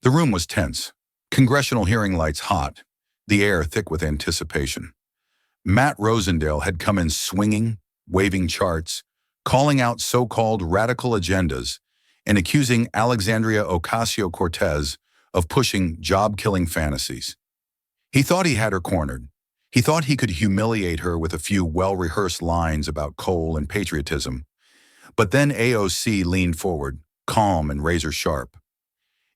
The room was tense, congressional hearing lights hot, the air thick with anticipation. Matt Rosendale had come in swinging, waving charts, calling out so-called radical agendas, and accusing Alexandria Ocasio-Cortez of pushing job-killing fantasies. He thought he had her cornered. He thought he could humiliate her with a few well-rehearsed lines about coal and patriotism. But then AOC leaned forward, calm and razor-sharp.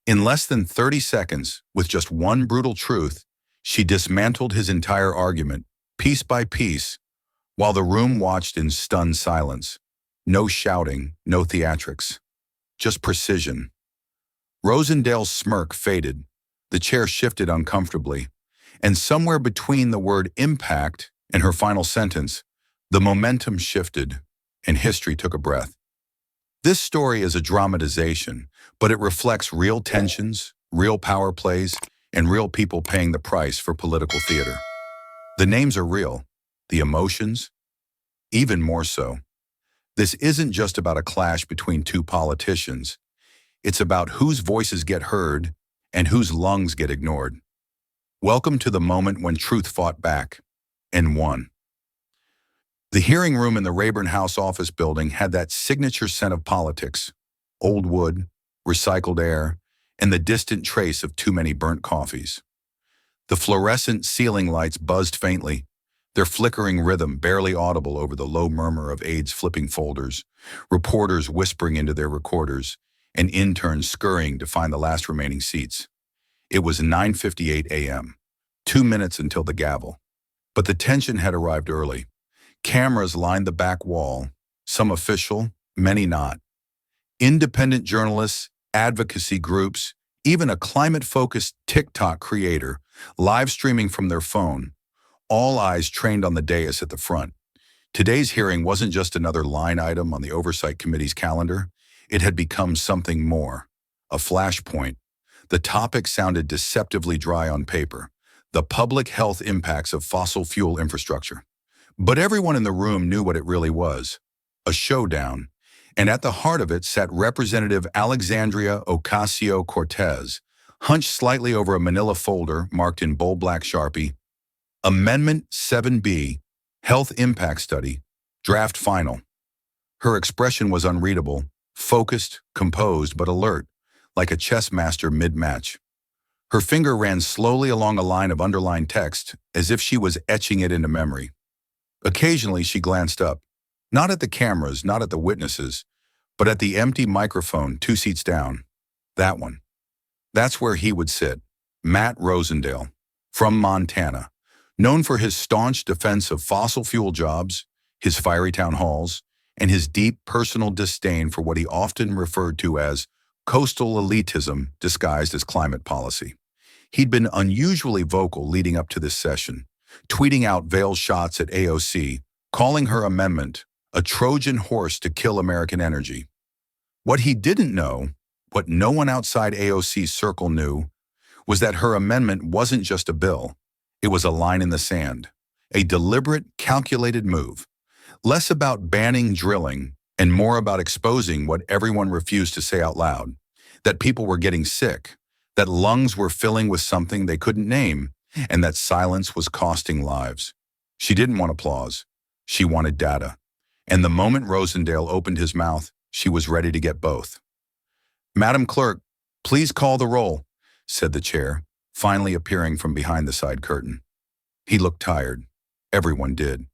In less than 30 seconds, with just one brutal truth, she dismantled his entire argument, piece by piece, while the room watched in stunned silence. No shouting, no theatrics, just precision. Rosendale's smirk faded, the chair shifted uncomfortably, and somewhere between the word impact and her final sentence, the momentum shifted, and history took a breath. This story is a dramatization, but it reflects real tensions, real power plays, and real people paying the price for political theater. The names are real, the emotions, even more so. This isn't just about a clash between two politicians. It's about whose voices get heard and whose lungs get ignored. Welcome to the moment when truth fought back and won. The hearing room in the Rayburn House office building had that signature scent of politics: old wood, recycled air, and the distant trace of too many burnt coffees. The fluorescent ceiling lights buzzed faintly, their flickering rhythm barely audible over the low murmur of aides flipping folders, reporters whispering into their recorders, and interns scurrying to find the last remaining seats. It was 9:58 a.m., 2 minutes until the gavel. But the tension had arrived early. Cameras lined the back wall, some official, many not. Independent journalists, advocacy groups, even a climate-focused TikTok creator, live streaming from their phone, all eyes trained on the dais at the front. Today's hearing wasn't just another line item on the Oversight Committee's calendar. It had become something more, a flashpoint. The topic sounded deceptively dry on paper: the public health impacts of fossil fuel infrastructure. But everyone in the room knew what it really was: a showdown. And at the heart of it sat Representative Alexandria Ocasio-Cortez, hunched slightly over a manila folder marked in bold black Sharpie, Amendment 7B, Health Impact Study, Draft Final. Her expression was unreadable, focused, composed, but alert, like a chess master mid-match. Her finger ran slowly along a line of underlined text, as if she was etching it into memory. Occasionally she glanced up, not at the cameras, not at the witnesses, but at the empty microphone 2 seats down. That one. That's where he would sit, Matt Rosendale, from Montana, known for his staunch defense of fossil fuel jobs, his fiery town halls, and his deep personal disdain for what he often referred to as coastal elitism disguised as climate policy. He'd been unusually vocal leading up to this session, tweeting out veiled shots at AOC, calling her amendment a Trojan horse to kill American energy. What he didn't know, what no one outside AOC's circle knew, was that her amendment wasn't just a bill. It was a line in the sand, a deliberate, calculated move, less about banning drilling and more about exposing what everyone refused to say out loud: that people were getting sick, that lungs were filling with something they couldn't name, and that silence was costing lives. She didn't want applause. She wanted data. And the moment Rosendale opened his mouth, she was ready to get both. "Madam Clerk, please call the roll," said the chair, finally appearing from behind the side curtain. He looked tired. Everyone did.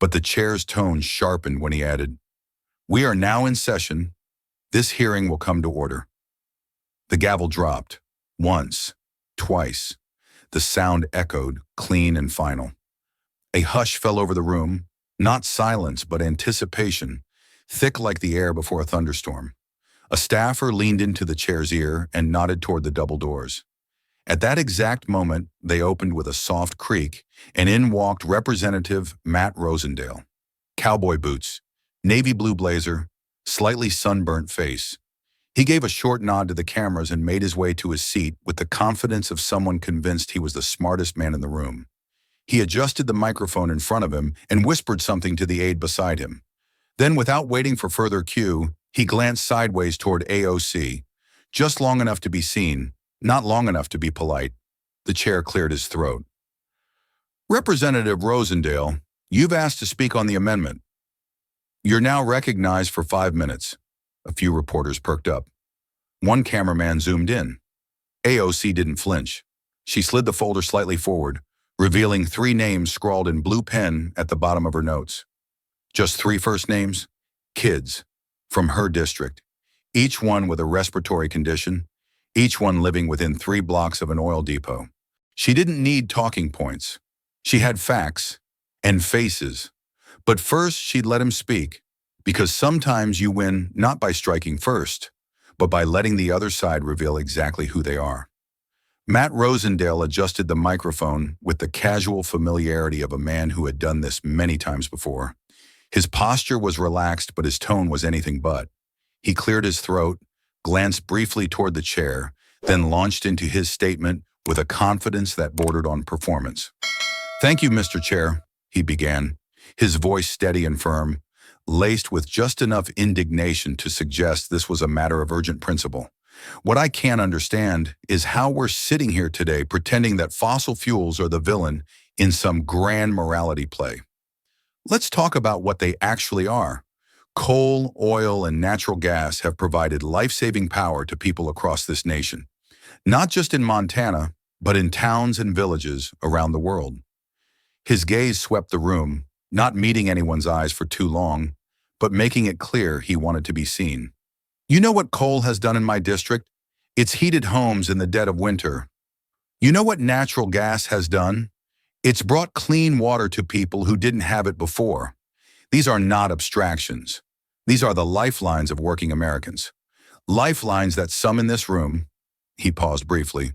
But the chair's tone sharpened when he added, "We are now in session. This hearing will come to order." The gavel dropped. Once. Twice. The sound echoed, clean and final. A hush fell over the room, not silence but anticipation, thick like the air before a thunderstorm. A staffer leaned into the chair's ear and nodded toward the double doors. At that exact moment, they opened with a soft creak, and in walked Representative Matt Rosendale. Cowboy boots, navy blue blazer, slightly sunburnt face. He gave a short nod to the cameras and made his way to his seat with the confidence of someone convinced he was the smartest man in the room. He adjusted the microphone in front of him and whispered something to the aide beside him. Then, without waiting for further cue, he glanced sideways toward AOC, just long enough to be seen, Not long enough to be polite. The chair cleared his throat. Representative Rosendale, you've asked to speak on the amendment. You're now recognized for 5 minutes. A few reporters perked up. One cameraman zoomed in. AOC didn't flinch. She slid the folder slightly forward, revealing 3 names scrawled in blue pen at the bottom of her notes. Just 3 first names, kids, from her district, each one with a respiratory condition, each one living within 3 blocks of an oil depot. She didn't need talking points. She had facts and faces. But first, she'd let him speak, because sometimes you win not by striking first, but by letting the other side reveal exactly who they are. Matt Rosendale adjusted the microphone with the casual familiarity of a man who had done this many times before. His posture was relaxed, but his tone was anything but. He cleared his throat, glanced briefly toward the chair, then launched into his statement with a confidence that bordered on performance. "Thank you, Mr. Chair," he began, his voice steady and firm, laced with just enough indignation to suggest this was a matter of urgent principle. "What I can't understand is how we're sitting here today pretending that fossil fuels are the villain in some grand morality play. Let's talk about what they actually are. Coal, oil, and natural gas have provided life-saving power to people across this nation, not just in Montana, but in towns and villages around the world." His gaze swept the room, not meeting anyone's eyes for too long, but making it clear he wanted to be seen. "You know what coal has done in my district? It's heated homes in the dead of winter. You know what natural gas has done? It's brought clean water to people who didn't have it before. These are not abstractions. These are the lifelines of working Americans. Lifelines that some in this room," he paused briefly,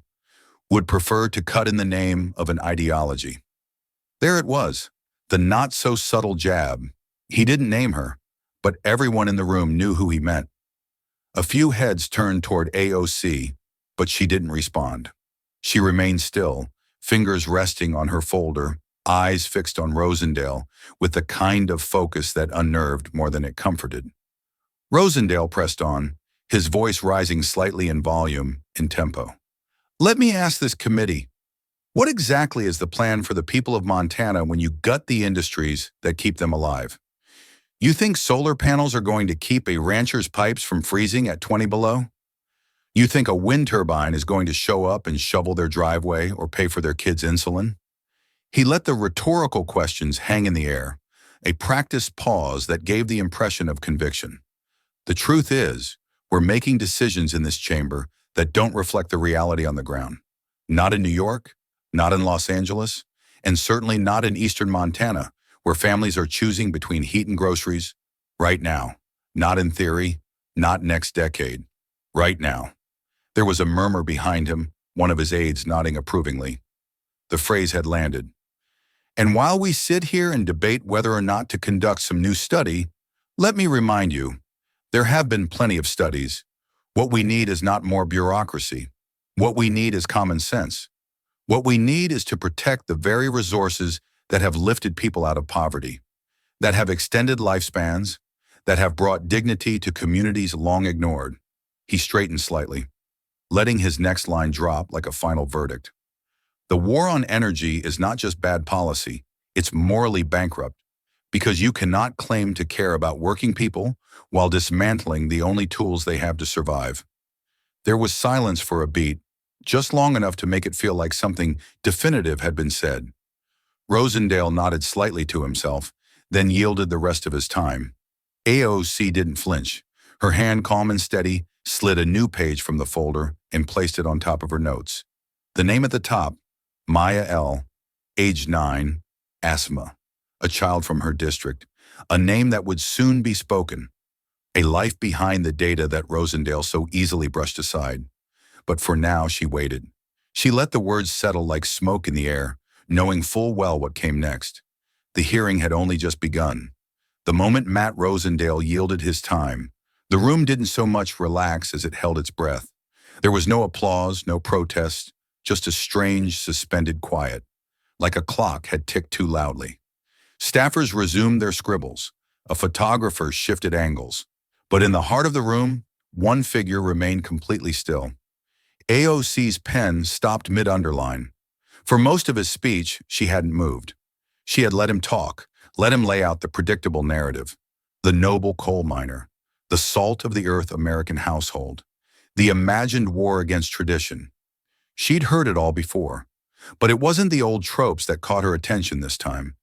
"would prefer to cut in the name of an ideology." There it was, the not-so-subtle jab. He didn't name her, but everyone in the room knew who he meant. A few heads turned toward AOC, but she didn't respond. She remained still, fingers resting on her folder, eyes fixed on Rosendale, with the kind of focus that unnerved more than it comforted. Rosendale pressed on, his voice rising slightly in volume and tempo. "Let me ask this committee, what exactly is the plan for the people of Montana when you gut the industries that keep them alive? You think solar panels are going to keep a rancher's pipes from freezing at 20 below? You think a wind turbine is going to show up and shovel their driveway or pay for their kids' insulin?" He let the rhetorical questions hang in the air, a practiced pause that gave the impression of conviction. The truth is, we're making decisions in this chamber that don't reflect the reality on the ground. Not in New York, not in Los Angeles, and certainly not in eastern Montana, where families are choosing between heat and groceries right now. Not in theory, not next decade. Right now. There was a murmur behind him, one of his aides nodding approvingly. The phrase had landed. "And while we sit here and debate whether or not to conduct some new study, let me remind you, there have been plenty of studies. What we need is not more bureaucracy. What we need is common sense. What we need is to protect the very resources that have lifted people out of poverty, that have extended lifespans, that have brought dignity to communities long ignored." He straightened slightly, letting his next line drop like a final verdict. "The war on energy is not just bad policy, it's morally bankrupt, because you cannot claim to care about working people while dismantling the only tools they have to survive." There was silence for a beat, just long enough to make it feel like something definitive had been said. Rosendale nodded slightly to himself, then yielded the rest of his time. AOC didn't flinch. Her hand, calm and steady, slid a new page from the folder and placed it on top of her notes. The name at the top, Maya L., age 9, asthma, a child from her district, a name that would soon be spoken, a life behind the data that Rosendale so easily brushed aside. But for now, she waited. She let the words settle like smoke in the air, knowing full well what came next. The hearing had only just begun. The moment Matt Rosendale yielded his time, the room didn't so much relax as it held its breath. There was no applause, no protest, just a strange, suspended quiet, like a clock had ticked too loudly. Staffers resumed their scribbles. A photographer shifted angles. But in the heart of the room, one figure remained completely still. AOC's pen stopped mid-underline. For most of his speech, she hadn't moved. She had let him talk, let him lay out the predictable narrative. The noble coal miner, the salt of the earth American household, the imagined war against tradition. She'd heard it all before, but it wasn't the old tropes that caught her attention this time.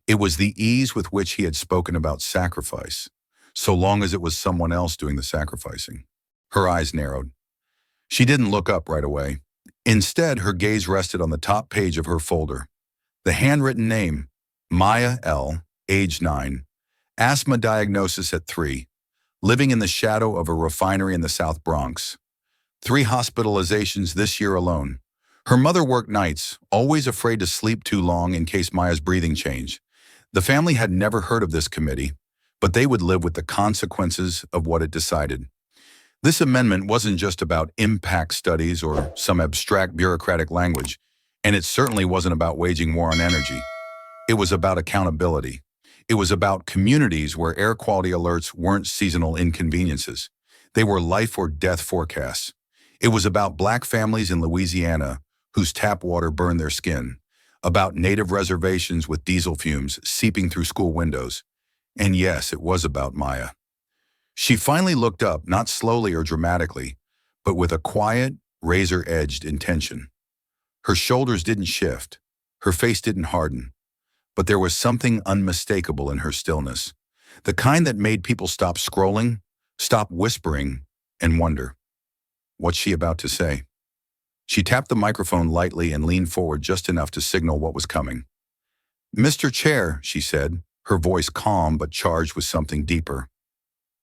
It was the ease with which he had spoken about sacrifice, so long as it was someone else doing the sacrificing. Her eyes narrowed. She didn't look up right away. Instead, her gaze rested on the top page of her folder. The handwritten name, Maya L., age 9, asthma diagnosis at 3, living in the shadow of a refinery in the South Bronx. 3 hospitalizations this year alone. Her mother worked nights, always afraid to sleep too long in case Maya's breathing changed. The family had never heard of this committee, but they would live with the consequences of what it decided. This amendment wasn't just about impact studies or some abstract bureaucratic language, and it certainly wasn't about waging war on energy. It was about accountability. It was about communities where air quality alerts weren't seasonal inconveniences. They were life or death forecasts. It was about Black families in Louisiana whose tap water burned their skin, about Native reservations with diesel fumes seeping through school windows. And yes, it was about Maya. She finally looked up, not slowly or dramatically, but with a quiet, razor-edged intention. Her shoulders didn't shift, her face didn't harden, but there was something unmistakable in her stillness, the kind that made people stop scrolling, stop whispering, and wonder. What's she about to say? She tapped the microphone lightly and leaned forward just enough to signal what was coming. "Mr. Chair," she said, her voice calm but charged with something deeper.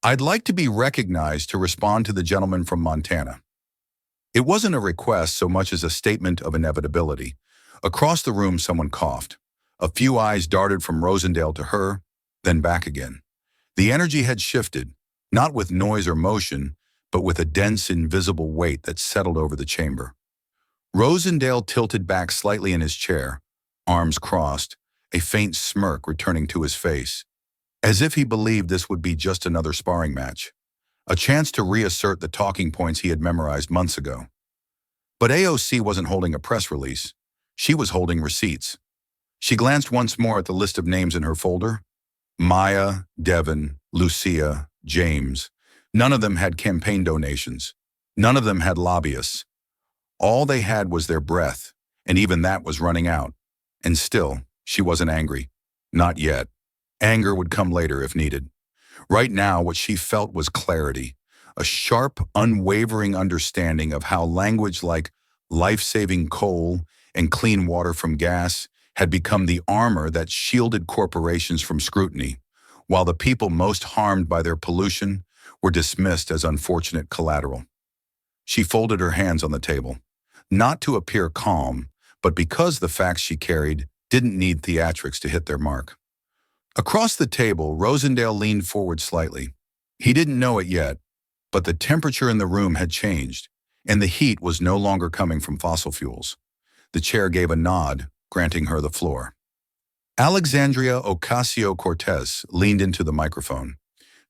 "I'd like to be recognized to respond to the gentleman from Montana." It wasn't a request so much as a statement of inevitability. Across the room, someone coughed. A few eyes darted from Rosendale to her, then back again. The energy had shifted, not with noise or motion, but with a dense, invisible weight that settled over the chamber. Rosendale tilted back slightly in his chair, arms crossed, a faint smirk returning to his face, as if he believed this would be just another sparring match, a chance to reassert the talking points he had memorized months ago. But AOC wasn't holding a press release. She was holding receipts. She glanced once more at the list of names in her folder. Maya, Devin, Lucia, James. None of them had campaign donations. None of them had lobbyists. All they had was their breath, and even that was running out. And still, she wasn't angry. Not yet. Anger would come later if needed. Right now, what she felt was clarity, a sharp, unwavering understanding of how language like life-saving coal and clean water from gas had become the armor that shielded corporations from scrutiny, while the people most harmed by their pollution were dismissed as unfortunate collateral. She folded her hands on the table, not to appear calm, but because the facts she carried didn't need theatrics to hit their mark. Across the table, Rosendale leaned forward slightly. He didn't know it yet, but the temperature in the room had changed, and the heat was no longer coming from fossil fuels. The chair gave a nod, granting her the floor. Alexandria Ocasio-Cortez leaned into the microphone,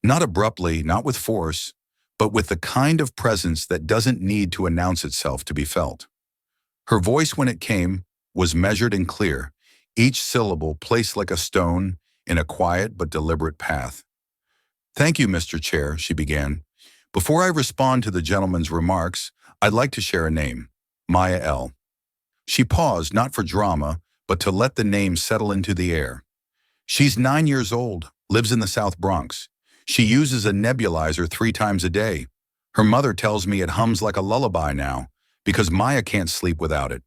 not abruptly, not with force, but with the kind of presence that doesn't need to announce itself to be felt. Her voice, when it came, was measured and clear, each syllable placed like a stone in a quiet but deliberate path. "Thank you, Mr. Chair," she began. "Before I respond to the gentleman's remarks, I'd like to share a name, Maya L." She paused, not for drama, but to let the name settle into the air. She's 9 years old, lives in the South Bronx. She uses a nebulizer 3 times a day. Her mother tells me it hums like a lullaby now, because Maya can't sleep without it.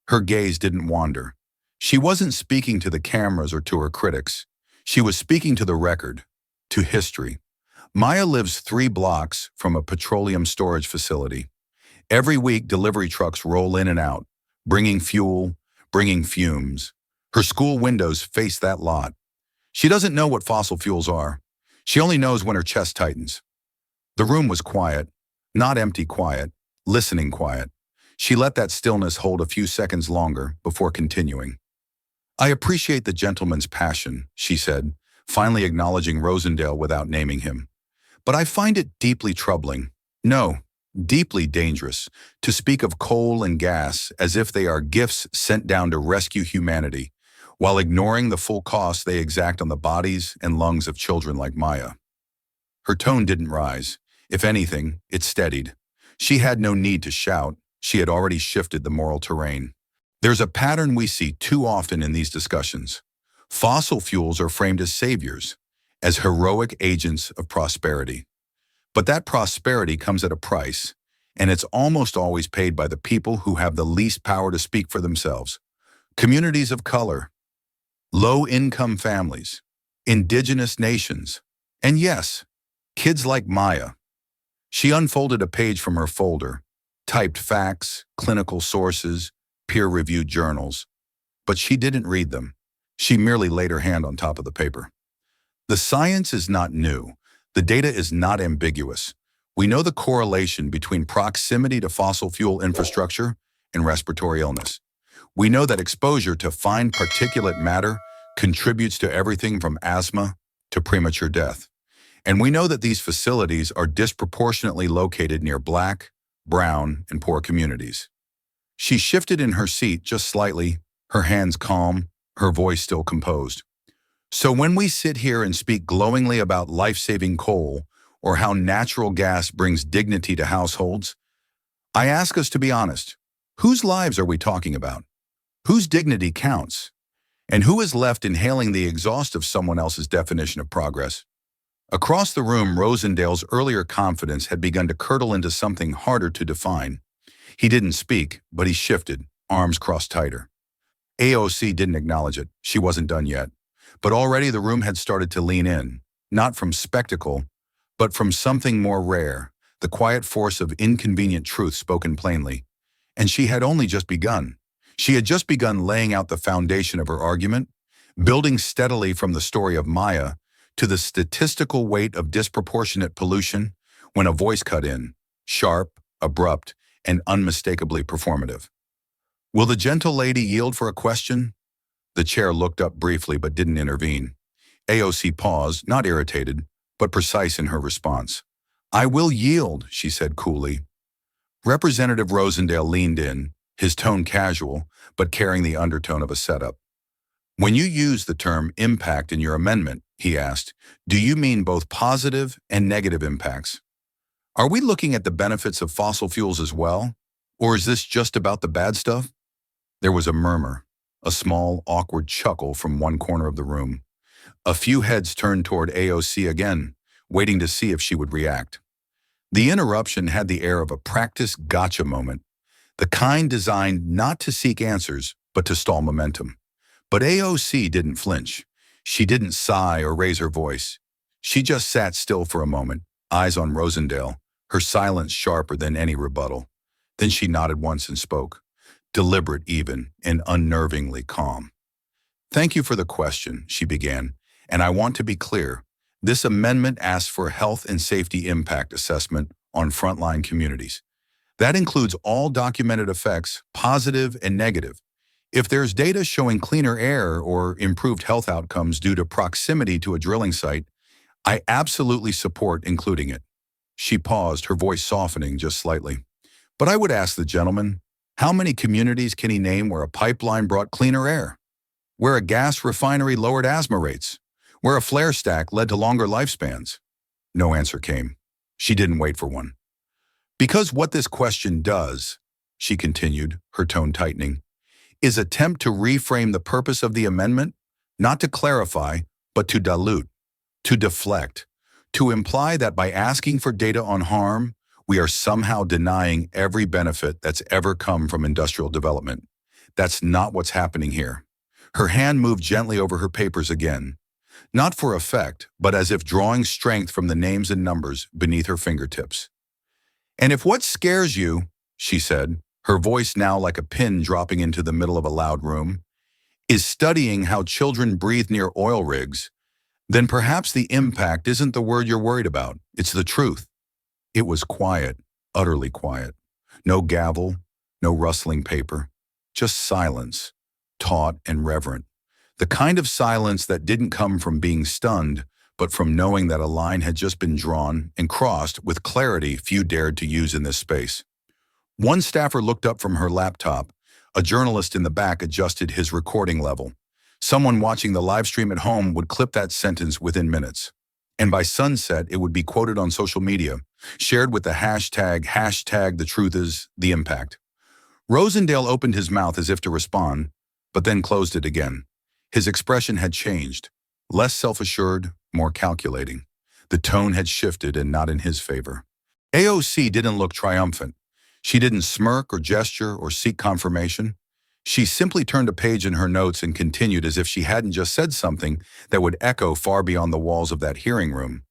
Her gaze didn't wander. She wasn't speaking to the cameras or to her critics. She was speaking to the record, to history. Maya lives 3 blocks from a petroleum storage facility. Every week, delivery trucks roll in and out, bringing fuel, bringing fumes. Her school windows face that lot. She doesn't know what fossil fuels are. She only knows when her chest tightens. The room was quiet, not empty quiet, listening quiet. She let that stillness hold a few seconds longer before continuing. "I appreciate the gentleman's passion," she said, finally acknowledging Rosendale without naming him. "But I find it deeply troubling. No, deeply dangerous, to speak of coal and gas as if they are gifts sent down to rescue humanity, while ignoring the full cost they exact on the bodies and lungs of children like Maya. Her tone didn't rise. If anything, it steadied. She had no need to shout. She had already shifted the moral terrain. There's a pattern we see too often in these discussions. Fossil fuels are framed as saviors, as heroic agents of prosperity. But that prosperity comes at a price, and it's almost always paid by the people who have the least power to speak for themselves. Communities of color, low-income families, indigenous nations, and yes, kids like Maya. She unfolded a page from her folder, typed facts, clinical sources, peer-reviewed journals, but she didn't read them. She merely laid her hand on top of the paper. The science is not new. The data is not ambiguous. We know the correlation between proximity to fossil fuel infrastructure and respiratory illness. We know that exposure to fine particulate matter contributes to everything from asthma to premature death. And we know that these facilities are disproportionately located near Black, brown, and poor communities. She shifted in her seat just slightly, her hands calm, her voice still composed. So when we sit here and speak glowingly about life-saving coal or how natural gas brings dignity to households, I ask us to be honest. Whose lives are we talking about? Whose dignity counts? And who is left inhaling the exhaust of someone else's definition of progress? Across the room, Rosendale's earlier confidence had begun to curdle into something harder to define. He didn't speak, but he shifted, arms crossed tighter. AOC didn't acknowledge it. She wasn't done yet. But already the room had started to lean in, not from spectacle, but from something more rare, the quiet force of inconvenient truth spoken plainly. And she had only just begun. She had just begun laying out the foundation of her argument, building steadily from the story of Maya to the statistical weight of disproportionate pollution, when a voice cut in, sharp, abrupt, and unmistakably performative. Will the gentle lady yield for a question? The chair looked up briefly but didn't intervene. AOC paused, not irritated, but precise in her response. I will yield, she said coolly. Representative Rosendale leaned in, his tone casual, but carrying the undertone of a setup. When you use the term impact in your amendment, he asked, do you mean both positive and negative impacts? Are we looking at the benefits of fossil fuels as well? Or is this just about the bad stuff? There was a murmur, a small, awkward chuckle from one corner of the room. A few heads turned toward AOC again, waiting to see if she would react. The interruption had the air of a practiced gotcha moment, the kind designed not to seek answers, but to stall momentum. But AOC didn't flinch. She didn't sigh or raise her voice. She just sat still for a moment, eyes on Rosendale, her silence sharper than any rebuttal. Then she nodded once and spoke, deliberate even, and unnervingly calm. Thank you for the question, she began, and I want to be clear. This amendment asks for a health and safety impact assessment on frontline communities. That includes all documented effects, positive and negative. If there's data showing cleaner air or improved health outcomes due to proximity to a drilling site, I absolutely support including it. She paused, her voice softening just slightly. But I would ask the gentleman, how many communities can he name where a pipeline brought cleaner air? Where a gas refinery lowered asthma rates? Where a flare stack led to longer lifespans? No answer came. She didn't wait for one. Because what this question does, she continued, her tone tightening, is attempt to reframe the purpose of the amendment, not to clarify, but to dilute, to deflect, to imply that by asking for data on harm, we are somehow denying every benefit that's ever come from industrial development. That's not what's happening here. Her hand moved gently over her papers again, not for effect, but as if drawing strength from the names and numbers beneath her fingertips. And if what scares you, she said, her voice now like a pin dropping into the middle of a loud room, is studying how children breathe near oil rigs, then perhaps the impact isn't the word you're worried about. It's the truth. It was quiet, utterly quiet. No gavel, no rustling paper, just silence, taut and reverent. The kind of silence that didn't come from being stunned, but from knowing that a line had just been drawn and crossed with clarity few dared to use in this space. One staffer looked up from her laptop. A journalist in the back adjusted his recording level. Someone watching the live stream at home would clip that sentence within minutes. And by sunset, it would be quoted on social media, shared with the hashtag the truth is the impact. Rosendale opened his mouth as if to respond, but then closed it again. His expression had changed, less self-assured, more calculating. The tone had shifted and not in his favor. AOC didn't look triumphant. She didn't smirk or gesture or seek confirmation. She simply turned a page in her notes and continued as if she hadn't just said something that would echo far beyond the walls of that hearing room.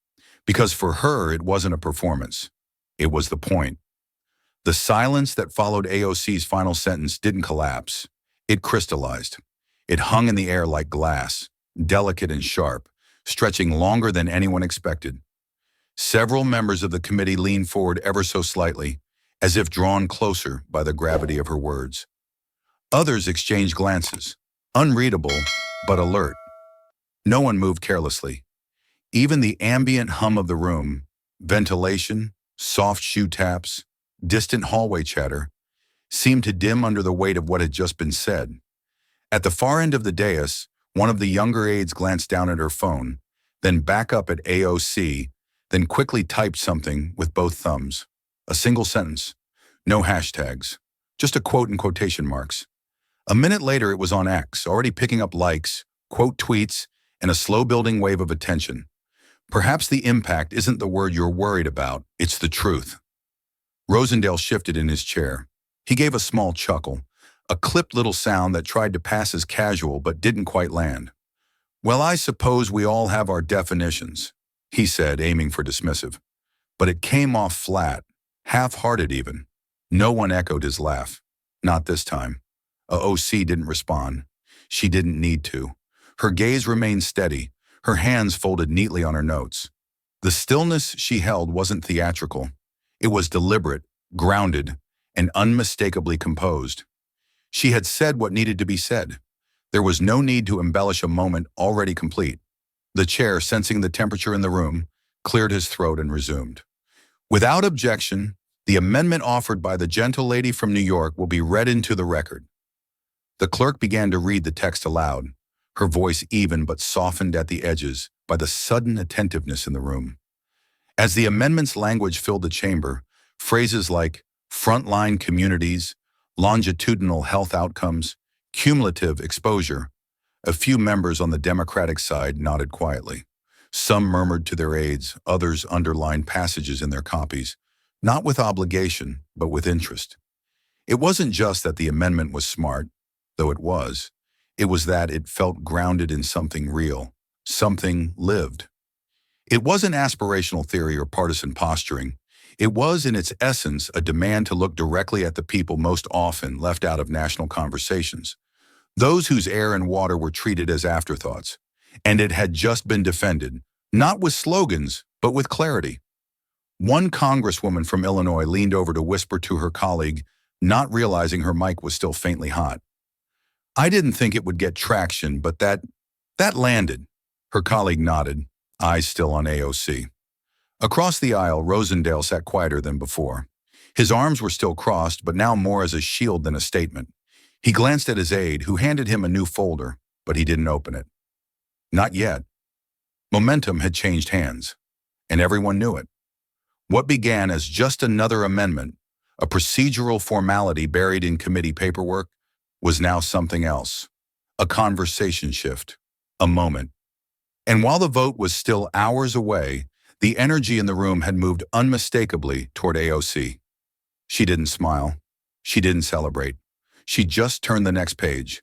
Because for her, it wasn't a performance. It was the point. The silence that followed AOC's final sentence didn't collapse. It crystallized. It hung in the air like glass, delicate and sharp, stretching longer than anyone expected. Several members of the committee leaned forward ever so slightly, as if drawn closer by the gravity of her words. Others exchanged glances, unreadable but alert. No one moved carelessly. Even the ambient hum of the room, ventilation, soft shoe taps, distant hallway chatter, seemed to dim under the weight of what had just been said. At the far end of the dais, one of the younger aides glanced down at her phone, then back up at AOC, then quickly typed something with both thumbs. A single sentence. No hashtags. Just a quote in quotation marks. A minute later, it was on X, already picking up likes, quote tweets, and a slow-building wave of attention. Perhaps the impact isn't the word you're worried about, it's the truth. Rosendale shifted in his chair. He gave a small chuckle, a clipped little sound that tried to pass as casual but didn't quite land. Well, I suppose we all have our definitions, he said, aiming for dismissive. But it came off flat, half-hearted even. No one echoed his laugh. Not this time. AOC didn't respond. She didn't need to. Her gaze remained steady, her hands folded neatly on her notes. The stillness she held wasn't theatrical. It was deliberate, grounded, and unmistakably composed. She had said what needed to be said. There was no need to embellish a moment already complete. The chair, sensing the temperature in the room, cleared his throat and resumed. Without objection, the amendment offered by the gentle lady from New York will be read into the record. The clerk began to read the text aloud, her voice even but softened at the edges by the sudden attentiveness in the room. As the amendment's language filled the chamber, phrases like frontline communities, longitudinal health outcomes, cumulative exposure, a few members on the Democratic side nodded quietly. Some murmured to their aides, others underlined passages in their copies, not with obligation, but with interest. It wasn't just that the amendment was smart, though it was that it felt grounded in something real, something lived. It wasn't aspirational theory or partisan posturing. It was, in its essence, a demand to look directly at the people most often left out of national conversations, those whose air and water were treated as afterthoughts. And it had just been defended, not with slogans, but with clarity. One congresswoman from Illinois leaned over to whisper to her colleague, not realizing her mic was still faintly hot. I didn't think it would get traction, but that landed. Her colleague nodded, eyes still on AOC. Across the aisle, Rosendale sat quieter than before. His arms were still crossed, but now more as a shield than a statement. He glanced at his aide, who handed him a new folder, but he didn't open it. Not yet. Momentum had changed hands, and everyone knew it. What began as just another amendment, a procedural formality buried in committee paperwork, was now something else. A conversation shift, a moment. And while the vote was still hours away, the energy in the room had moved unmistakably toward AOC. She didn't smile. She didn't celebrate. She just turned the next page.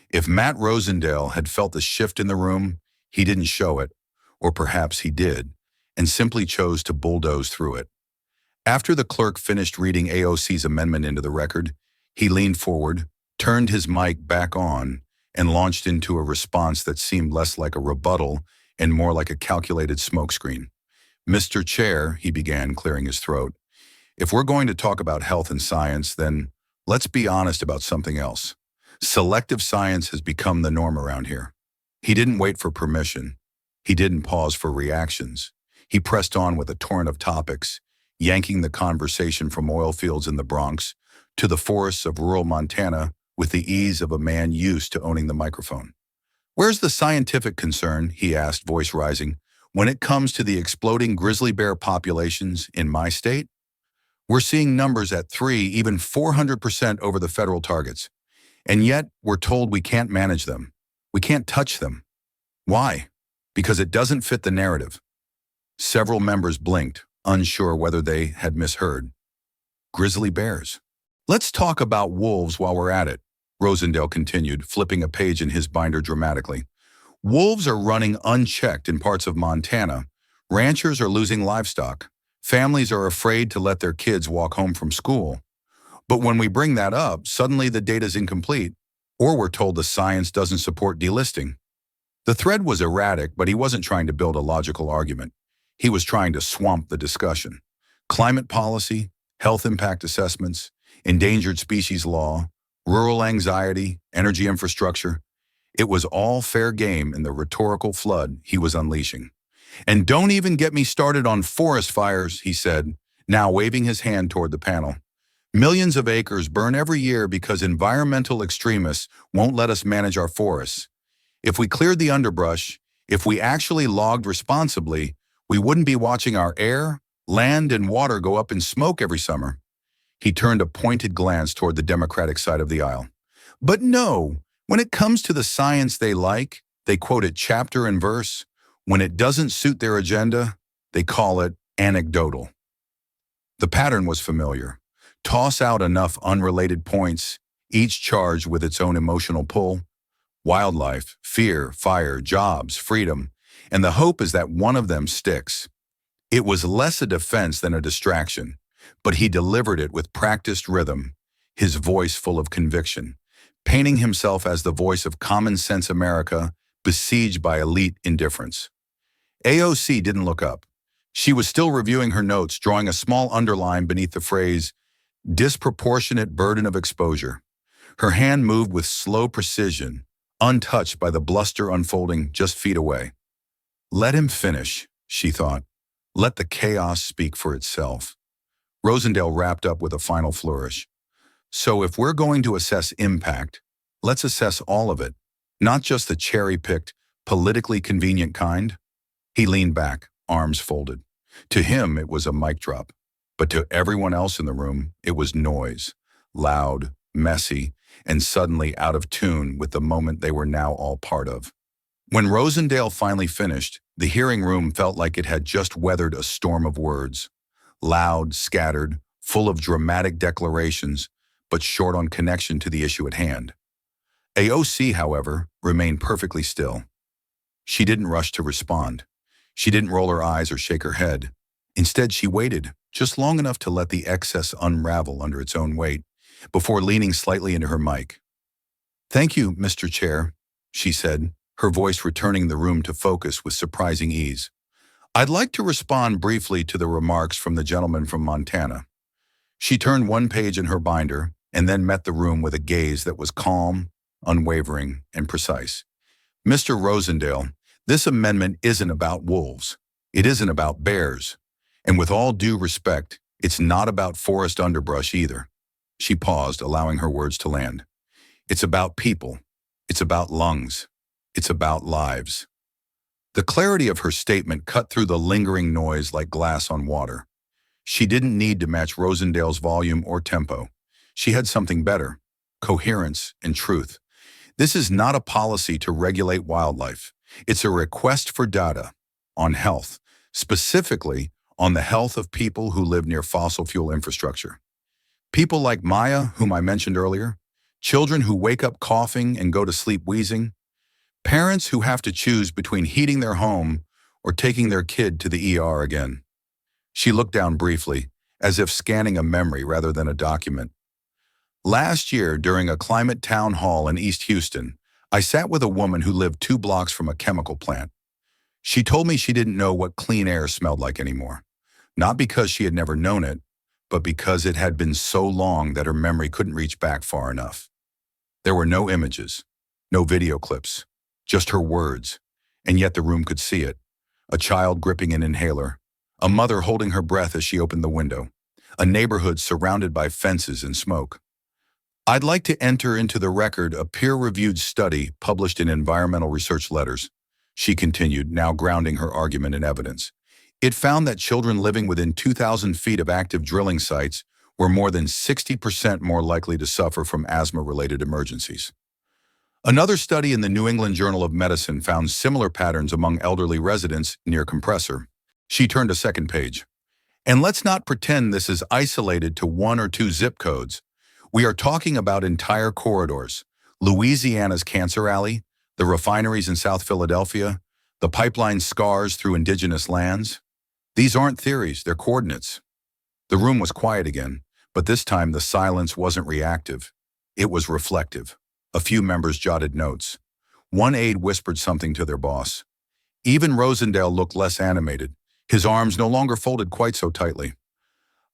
If Matt Rosendale had felt the shift in the room, he didn't show it, or perhaps he did, and simply chose to bulldoze through it. After the clerk finished reading AOC's amendment into the record, he leaned forward, turned his mic back on, and launched into a response that seemed less like a rebuttal and more like a calculated smokescreen. Mr. Chair, he began, clearing his throat, if we're going to talk about health and science, then let's be honest about something else. Selective science has become the norm around here. He didn't wait for permission. He didn't pause for reactions. He pressed on with a torrent of topics, yanking the conversation from oil fields in the Bronx to the forests of rural Montana with the ease of a man used to owning the microphone. "Where's the scientific concern?" he asked, voice rising. "When it comes to the exploding grizzly bear populations in my state? We're seeing numbers at 3, even 400% over the federal targets. And yet, we're told we can't manage them. We can't touch them. Why? Because it doesn't fit the narrative." Several members blinked, unsure whether they had misheard. Grizzly bears. "Let's talk about wolves while we're at it," Rosendale continued, flipping a page in his binder dramatically. "Wolves are running unchecked in parts of Montana. Ranchers are losing livestock. Families are afraid to let their kids walk home from school. But when we bring that up, suddenly the data's incomplete, or we're told the science doesn't support delisting." The thread was erratic, but he wasn't trying to build a logical argument. He was trying to swamp the discussion. Climate policy, health impact assessments, endangered species law, rural anxiety, energy infrastructure. It was all fair game in the rhetorical flood he was unleashing. "And don't even get me started on forest fires," he said, now waving his hand toward the panel. "Millions of acres burn every year because environmental extremists won't let us manage our forests. If we cleared the underbrush, if we actually logged responsibly, we wouldn't be watching our air, land, and water go up in smoke every summer." He turned a pointed glance toward the Democratic side of the aisle. "But no, when it comes to the science they like, they quote it chapter and verse. When it doesn't suit their agenda, they call it anecdotal." The pattern was familiar. Toss out enough unrelated points, each charged with its own emotional pull. Wildlife, fear, fire, jobs, freedom, and the hope is that one of them sticks. It was less a defense than a distraction, but he delivered it with practiced rhythm, his voice full of conviction, painting himself as the voice of common sense America besieged by elite indifference. AOC didn't look up. She was still reviewing her notes, drawing a small underline beneath the phrase, "disproportionate burden of exposure." Her hand moved with slow precision, untouched by the bluster unfolding just feet away. Let him finish, she thought. Let the chaos speak for itself. Rosendale wrapped up with a final flourish. "So if we're going to assess impact, let's assess all of it, not just the cherry-picked, politically convenient kind." He leaned back, arms folded. To him, it was a mic drop, but to everyone else in the room, it was noise, loud, messy, and suddenly out of tune with the moment they were now all part of. When Rosendale finally finished, the hearing room felt like it had just weathered a storm of words. Loud, scattered, full of dramatic declarations, but short on connection to the issue at hand. AOC, however, remained perfectly still. She didn't rush to respond. She didn't roll her eyes or shake her head. Instead, she waited, just long enough to let the excess unravel under its own weight, before leaning slightly into her mic. "Thank you, Mr. Chair," she said, her voice returning the room to focus with surprising ease. "I'd like to respond briefly to the remarks from the gentleman from Montana." She turned one page in her binder and then met the room with a gaze that was calm, unwavering, and precise. "Mr. Rosendale, this amendment isn't about wolves. It isn't about bears. And with all due respect, it's not about forest underbrush either." She paused, allowing her words to land. "It's about people. It's about lungs. It's about lives." The clarity of her statement cut through the lingering noise like glass on water. She didn't need to match Rosendale's volume or tempo. She had something better: coherence and truth. This is not a policy to regulate wildlife. It's a request for data on health, specifically on the health of people who live near fossil fuel infrastructure. People like Maya, whom I mentioned earlier, children who wake up coughing and go to sleep wheezing, parents who have to choose between heating their home or taking their kid to the ER again. She looked down briefly, as if scanning a memory rather than a document. "Last year, during a climate town hall in East Houston, I sat with a woman who lived 2 blocks from a chemical plant. She told me she didn't know what clean air smelled like anymore, not because she had never known it, but because it had been so long that her memory couldn't reach back far enough. There were no images, no video clips, just her words, and yet the room could see it. A child gripping an inhaler, a mother holding her breath as she opened the window, a neighborhood surrounded by fences and smoke. I'd like to enter into the record a peer-reviewed study published in Environmental Research Letters, she continued, now grounding her argument in evidence. It found that children living within 2,000 feet of active drilling sites were more than 60% more likely to suffer from asthma-related emergencies. Another study in the New England Journal of Medicine found similar patterns among elderly residents near compressor. She turned to second page. And let's not pretend this is isolated to 1 or 2 zip codes. We are talking about entire corridors. Louisiana's Cancer Alley, the refineries in South Philadelphia, the pipeline scars through indigenous lands. These aren't theories, they're coordinates. The room was quiet again, but this time the silence wasn't reactive. It was reflective. A few members jotted notes. One aide whispered something to their boss. Even Rosendale looked less animated, his arms no longer folded quite so tightly.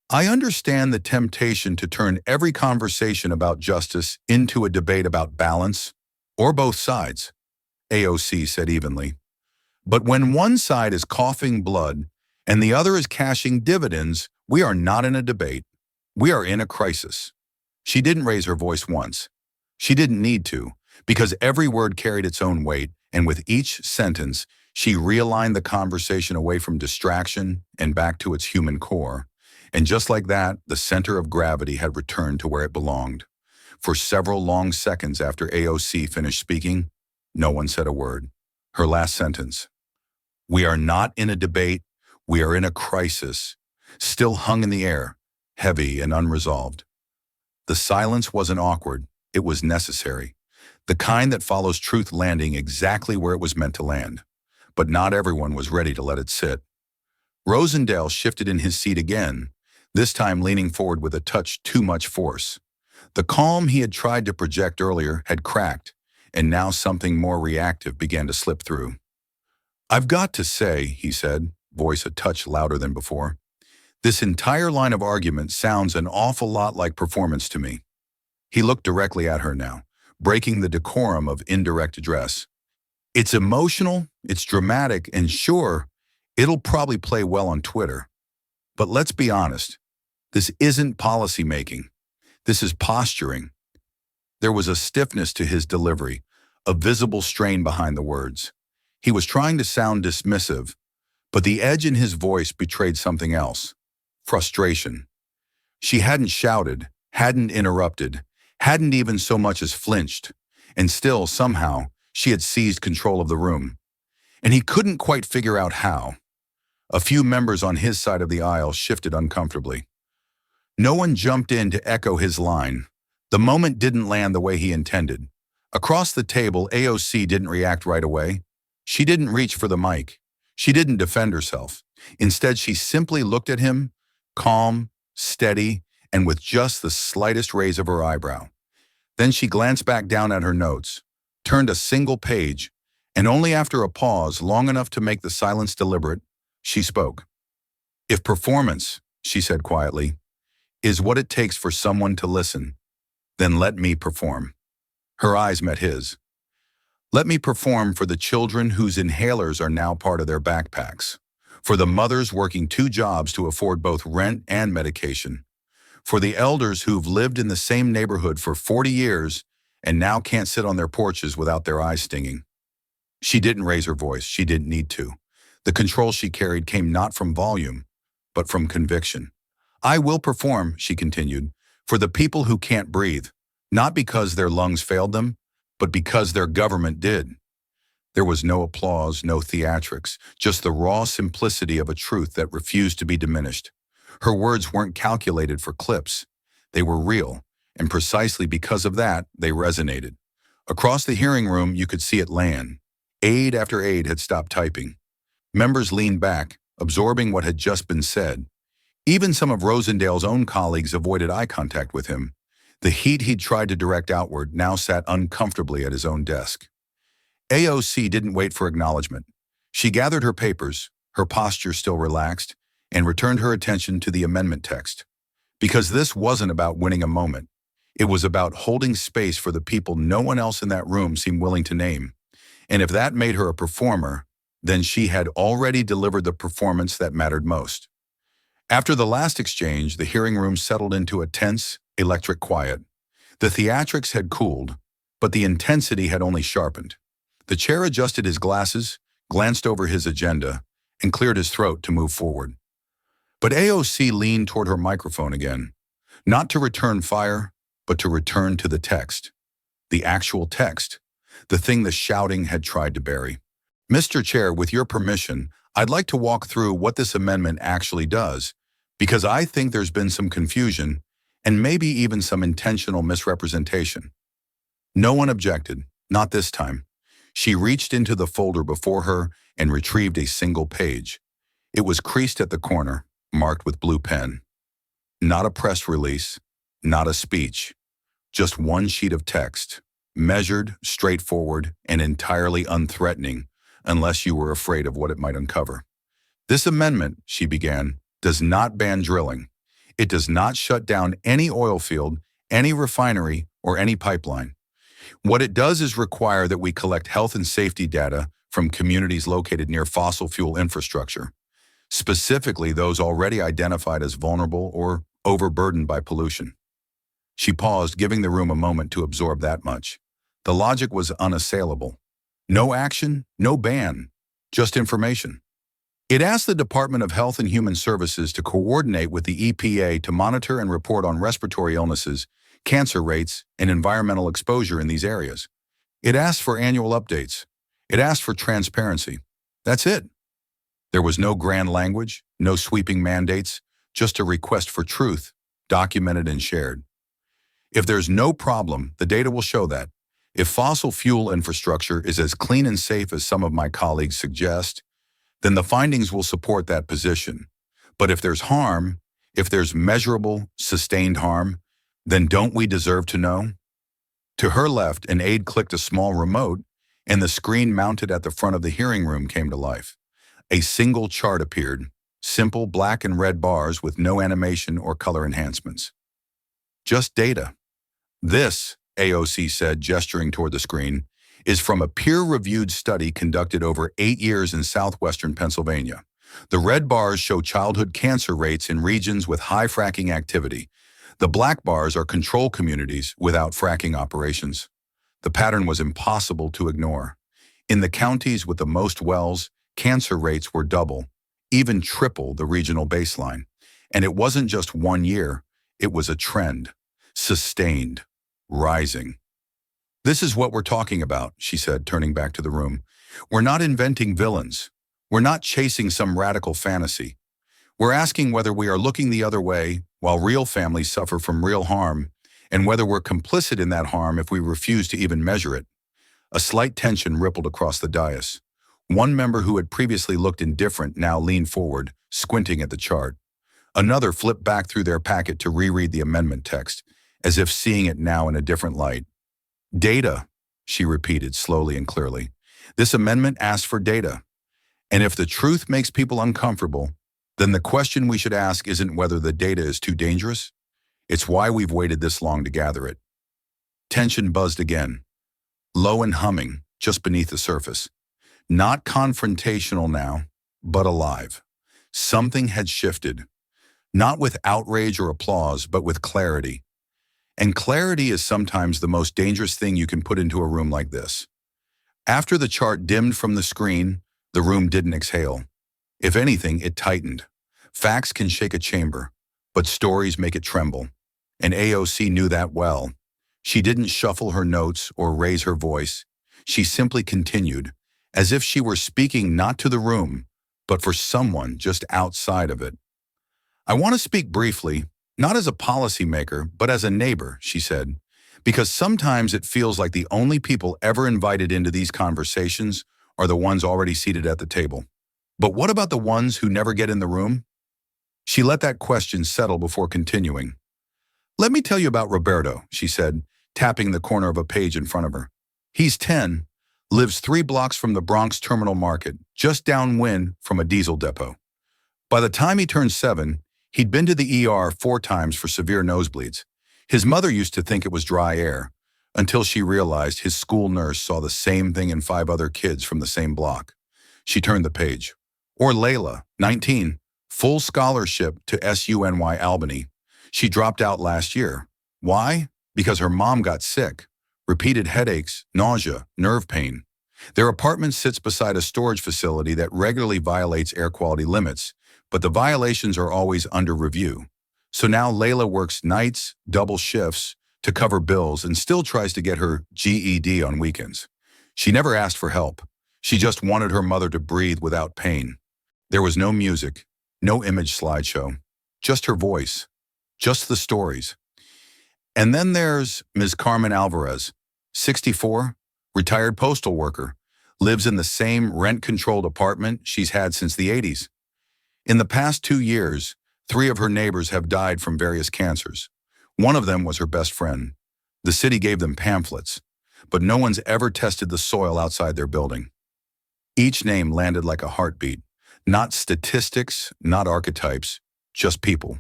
I understand the temptation to turn every conversation about justice into a debate about balance, or both sides, AOC said evenly. But when one side is coughing blood and the other is cashing dividends, we are not in a debate. We are in a crisis. She didn't raise her voice once. She didn't need to, because every word carried its own weight, and with each sentence, she realigned the conversation away from distraction and back to its human core. And just like that, the center of gravity had returned to where it belonged. For several long seconds after AOC finished speaking, no one said a word. Her last sentence, "We are not in a debate, we are in a crisis," still hung in the air, heavy and unresolved. The silence wasn't awkward, it was necessary. The kind that follows truth landing exactly where it was meant to land. But not everyone was ready to let it sit. Rosendale shifted in his seat again, this time leaning forward with a touch too much force. The calm he had tried to project earlier had cracked, and now something more reactive began to slip through. "I've got to say," he said, voice a touch louder than before, "this entire line of argument sounds an awful lot like performance to me." He looked directly at her now, breaking the decorum of indirect address. "It's emotional, it's dramatic, and sure, it'll probably play well on Twitter. But let's be honest, this isn't policy making. This is posturing." There was a stiffness to his delivery, a visible strain behind the words. He was trying to sound dismissive, but the edge in his voice betrayed something else. Frustration. She hadn't shouted, hadn't interrupted, hadn't even so much as flinched, and still, somehow, she had seized control of the room. And he couldn't quite figure out how. A few members on his side of the aisle shifted uncomfortably. No one jumped in to echo his line. The moment didn't land the way he intended. Across the table, AOC didn't react right away. She didn't reach for the mic. She didn't defend herself. Instead, she simply looked at him, calm, steady, and with just the slightest raise of her eyebrow. Then she glanced back down at her notes, turned a single page, and only after a pause long enough to make the silence deliberate, she spoke. "If performance," she said quietly, "is what it takes for someone to listen, then let me perform." Her eyes met his. "Let me perform for the children whose inhalers are now part of their backpacks, for the mothers working 2 jobs to afford both rent and medication, for the elders who've lived in the same neighborhood for 40 years and now can't sit on their porches without their eyes stinging." She didn't raise her voice. She didn't need to. The control she carried came not from volume, but from conviction. "I will perform," she continued, "for the people who can't breathe, not because their lungs failed them, but because their government did." There was no applause, no theatrics, just the raw simplicity of a truth that refused to be diminished. Her words weren't calculated for clips. They were real, and precisely because of that, they resonated. Across the hearing room, you could see it land. Aide after aide had stopped typing. Members leaned back, absorbing what had just been said. Even some of Rosendale's own colleagues avoided eye contact with him. The heat he'd tried to direct outward now sat uncomfortably at his own desk. AOC didn't wait for acknowledgement. She gathered her papers, her posture still relaxed, and returned her attention to the amendment text. Because this wasn't about winning a moment. It was about holding space for the people no one else in that room seemed willing to name. And if that made her a performer, then she had already delivered the performance that mattered most. After the last exchange, the hearing room settled into a tense, electric quiet. The theatrics had cooled, but the intensity had only sharpened. The chair adjusted his glasses, glanced over his agenda, and cleared his throat to move forward. But AOC leaned toward her microphone again, not to return fire, but to return to the text. The actual text, the thing the shouting had tried to bury. Mr. Chair, with your permission, I'd like to walk through what this amendment actually does, because I think there's been some confusion and maybe even some intentional misrepresentation. No one objected, not this time. She reached into the folder before her and retrieved a single page. It was creased at the corner, marked with blue pen. Not a press release, not a speech, just one sheet of text, measured, straightforward, and entirely unthreatening, unless you were afraid of what it might uncover. This amendment, she began, does not ban drilling. It does not shut down any oil field, any refinery, or any pipeline. What it does is require that we collect health and safety data from communities located near fossil fuel infrastructure, specifically those already identified as vulnerable or overburdened by pollution. She paused, giving the room a moment to absorb that much. The logic was unassailable. No action, no ban, just information. It asked the Department of Health and Human Services to coordinate with the EPA to monitor and report on respiratory illnesses, cancer rates, and environmental exposure in these areas. It asked for annual updates. It asked for transparency. That's it. There was no grand language, no sweeping mandates, just a request for truth, documented and shared. If there's no problem, the data will show that. If fossil fuel infrastructure is as clean and safe as some of my colleagues suggest, then the findings will support that position. But if there's harm, if there's measurable, sustained harm, then don't we deserve to know? To her left, an aide clicked a small remote, and the screen mounted at the front of the hearing room came to life. A single chart appeared, simple black and red bars with no animation or color enhancements. Just data. This, AOC said, gesturing toward the screen, is from a peer-reviewed study conducted over 8 years in southwestern Pennsylvania. The red bars show childhood cancer rates in regions with high fracking activity. The black bars are control communities without fracking operations. The pattern was impossible to ignore. In the counties with the most wells, cancer rates were double, even triple the regional baseline. And it wasn't just 1 year, it was a trend, sustained, rising. This is what we're talking about, she said, turning back to the room. We're not inventing villains. We're not chasing some radical fantasy. We're asking whether we are looking the other way while real families suffer from real harm, and whether we're complicit in that harm if we refuse to even measure it. A slight tension rippled across the dais. One member who had previously looked indifferent now leaned forward, squinting at the chart. Another flipped back through their packet to reread the amendment text, as if seeing it now in a different light. Data, she repeated slowly and clearly. This amendment asks for data. And if the truth makes people uncomfortable, then the question we should ask isn't whether the data is too dangerous. It's why we've waited this long to gather it. Tension buzzed again, low and humming, just beneath the surface. Not confrontational now, but alive. Something had shifted, not with outrage or applause, but with clarity. And clarity is sometimes the most dangerous thing you can put into a room like this. After the chart dimmed from the screen, the room didn't exhale. If anything, it tightened. Facts can shake a chamber, but stories make it tremble. And AOC knew that well. She didn't shuffle her notes or raise her voice. She simply continued, as if she were speaking not to the room, but for someone just outside of it. I want to speak briefly, not as a policymaker, but as a neighbor, she said, because sometimes it feels like the only people ever invited into these conversations are the ones already seated at the table. But what about the ones who never get in the room? She let that question settle before continuing. Let me tell you about Roberto, she said, tapping the corner of a page in front of her. He's 10, lives 3 blocks from the Bronx Terminal Market, just downwind from a diesel depot. By the time he turned 7, he'd been to the ER 4 times for severe nosebleeds. His mother used to think it was dry air, until she realized his school nurse saw the same thing in 5 other kids from the same block. She turned the page. Or Layla, 19, full scholarship to SUNY Albany. She dropped out last year. Why? Because her mom got sick. Repeated headaches, nausea, nerve pain. Their apartment sits beside a storage facility that regularly violates air quality limits, but the violations are always under review. So now Layla works nights, double shifts, to cover bills and still tries to get her GED on weekends. She never asked for help. She just wanted her mother to breathe without pain. There was no music, no image slideshow, just her voice, just the stories. And then there's Ms. Carmen Alvarez, 64, retired postal worker, lives in the same rent-controlled apartment she's had since the 80s. In the past 2 years, 3 of her neighbors have died from various cancers. One of them was her best friend. The city gave them pamphlets, but no one's ever tested the soil outside their building. Each name landed like a heartbeat. Not statistics, not archetypes, just people.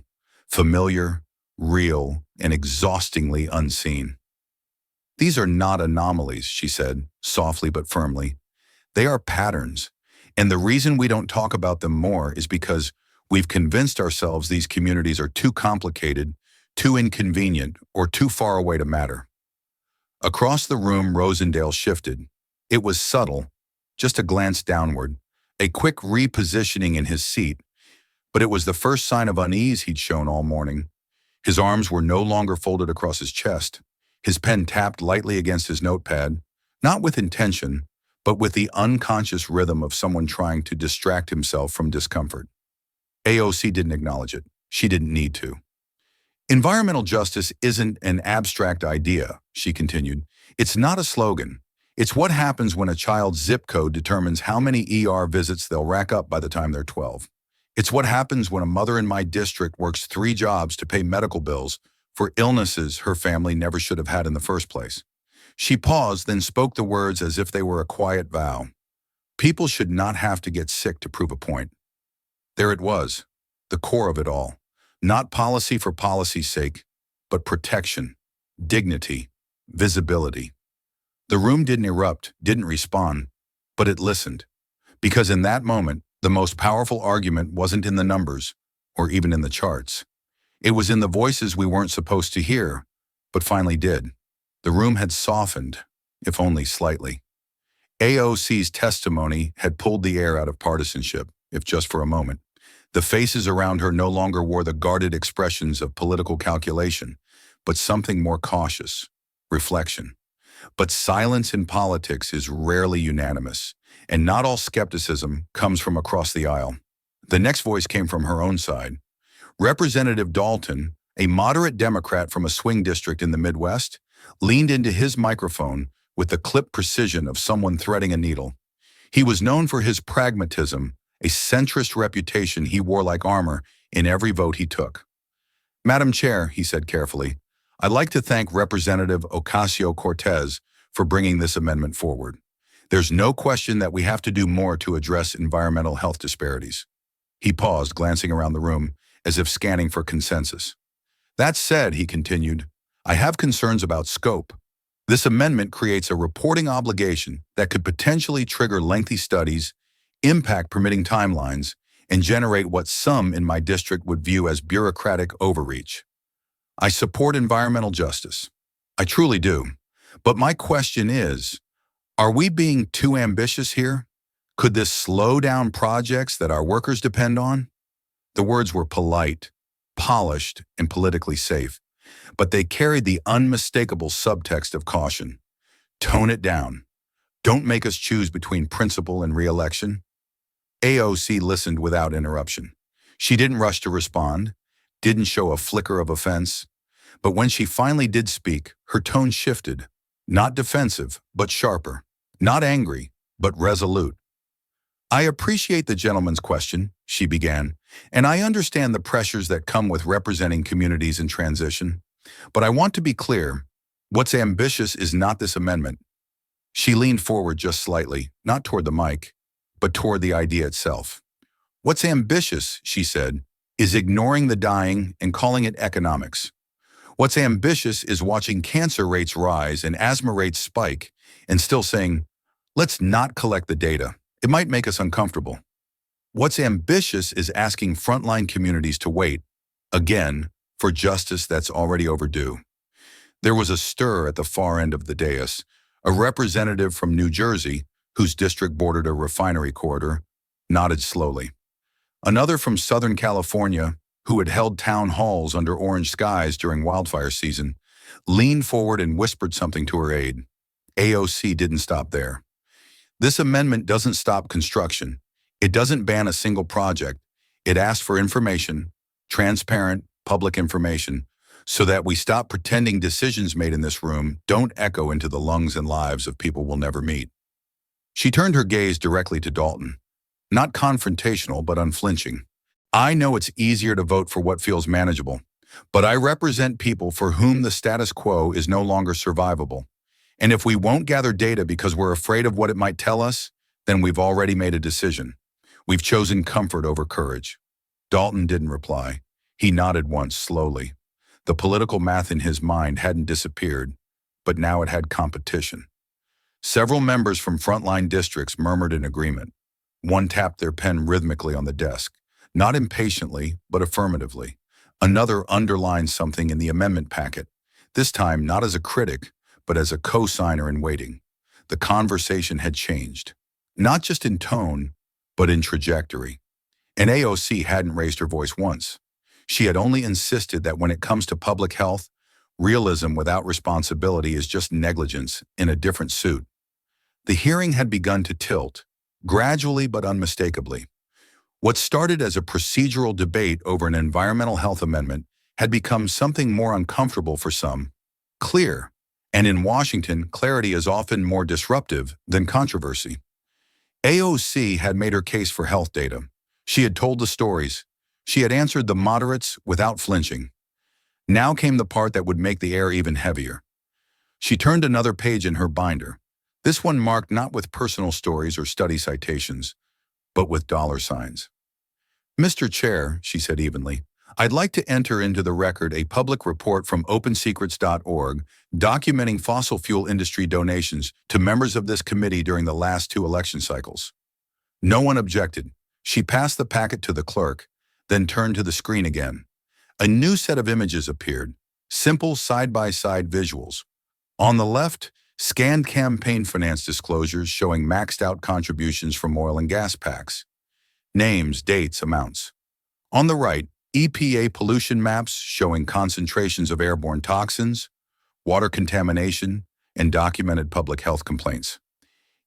Familiar, real, and exhaustingly unseen. These are not anomalies, she said, softly but firmly. They are patterns, and the reason we don't talk about them more is because we've convinced ourselves these communities are too complicated, too inconvenient, or too far away to matter. Across the room, Rosendale shifted. It was subtle, just a glance downward, a quick repositioning in his seat, but it was the first sign of unease he'd shown all morning. His arms were no longer folded across his chest. His pen tapped lightly against his notepad, not with intention, but with the unconscious rhythm of someone trying to distract himself from discomfort. AOC didn't acknowledge it. She didn't need to. Environmental justice isn't an abstract idea, she continued. It's not a slogan. It's what happens when a child's zip code determines how many ER visits they'll rack up by the time they're 12. It's what happens when a mother in my district works 3 jobs to pay medical bills for illnesses her family never should have had in the first place. She paused, then spoke the words as if they were a quiet vow. People should not have to get sick to prove a point. There it was, the core of it all. Not policy for policy's sake, but protection, dignity, visibility. The room didn't erupt, didn't respond, but it listened. Because in that moment, the most powerful argument wasn't in the numbers, or even in the charts. It was in the voices we weren't supposed to hear, but finally did. The room had softened, if only slightly. AOC's testimony had pulled the air out of partisanship, if just for a moment. The faces around her no longer wore the guarded expressions of political calculation, but something more cautious, reflection. But silence in politics is rarely unanimous, and not all skepticism comes from across the aisle. The next voice came from her own side. Representative Dalton, a moderate Democrat from a swing district in the Midwest, leaned into his microphone with the clipped precision of someone threading a needle. He was known for his pragmatism, a centrist reputation he wore like armor in every vote he took. "Madam Chair," he said carefully, "I'd like to thank Representative Ocasio-Cortez for bringing this amendment forward. There's no question that we have to do more to address environmental health disparities." He paused, glancing around the room, as if scanning for consensus. "That said," he continued, "I have concerns about scope. This amendment creates a reporting obligation that could potentially trigger lengthy studies, impact permitting timelines, and generate what some in my district would view as bureaucratic overreach. I support environmental justice. I truly do. But my question is, are we being too ambitious here? Could this slow down projects that our workers depend on?" The words were polite, polished, and politically safe, but they carried the unmistakable subtext of caution. Tone it down. Don't make us choose between principle and re-election. AOC listened without interruption. She didn't rush to respond, didn't show a flicker of offense, but when she finally did speak, her tone shifted, not defensive, but sharper, not angry, but resolute. "I appreciate the gentleman's question," she began, "and I understand the pressures that come with representing communities in transition. But I want to be clear, what's ambitious is not this amendment." She leaned forward just slightly, not toward the mic, but toward the idea itself. "What's ambitious," she said, "is ignoring the dying and calling it economics. What's ambitious is watching cancer rates rise and asthma rates spike and still saying, let's not collect the data. It might make us uncomfortable. What's ambitious is asking frontline communities to wait, again, for justice that's already overdue. There was a stir at the far end of the dais. A representative from New Jersey, whose district bordered a refinery corridor, nodded slowly. Another from Southern California, who had held town halls under orange skies during wildfire season, leaned forward and whispered something to her aide. AOC didn't stop there. This amendment doesn't stop construction. It doesn't ban a single project. It asks for information, transparent, public information, so that we stop pretending decisions made in this room don't echo into the lungs and lives of people we'll never meet. She turned her gaze directly to Dalton. Not confrontational, but unflinching. I know it's easier to vote for what feels manageable, but I represent people for whom the status quo is no longer survivable. And if we won't gather data because we're afraid of what it might tell us, then we've already made a decision. We've chosen comfort over courage. Dalton didn't reply. He nodded once, slowly. The political math in his mind hadn't disappeared, but now it had competition. Several members from frontline districts murmured in agreement. One tapped their pen rhythmically on the desk, not impatiently, but affirmatively. Another underlined something in the amendment packet, this time not as a critic, but as a co-signer in waiting. The conversation had changed, not just in tone, but in trajectory. And AOC hadn't raised her voice once. She had only insisted that when it comes to public health, realism without responsibility is just negligence in a different suit. The hearing had begun to tilt, gradually but unmistakably. What started as a procedural debate over an environmental health amendment had become something more uncomfortable for some, clear. And in Washington, clarity is often more disruptive than controversy. AOC had made her case for health data. She had told the stories. She had answered the moderates without flinching. Now came the part that would make the air even heavier. She turned another page in her binder, this one marked not with personal stories or study citations, but with dollar signs. Mr. Chair, she said evenly, I'd like to enter into the record a public report from opensecrets.org documenting fossil fuel industry donations to members of this committee during the last 2 election cycles. No one objected. She passed the packet to the clerk, then turned to the screen again. A new set of images appeared, simple side-by-side visuals. On the left, scanned campaign finance disclosures showing maxed-out contributions from oil and gas PACs. Names, dates, amounts. On the right, EPA pollution maps showing concentrations of airborne toxins, water contamination, and documented public health complaints.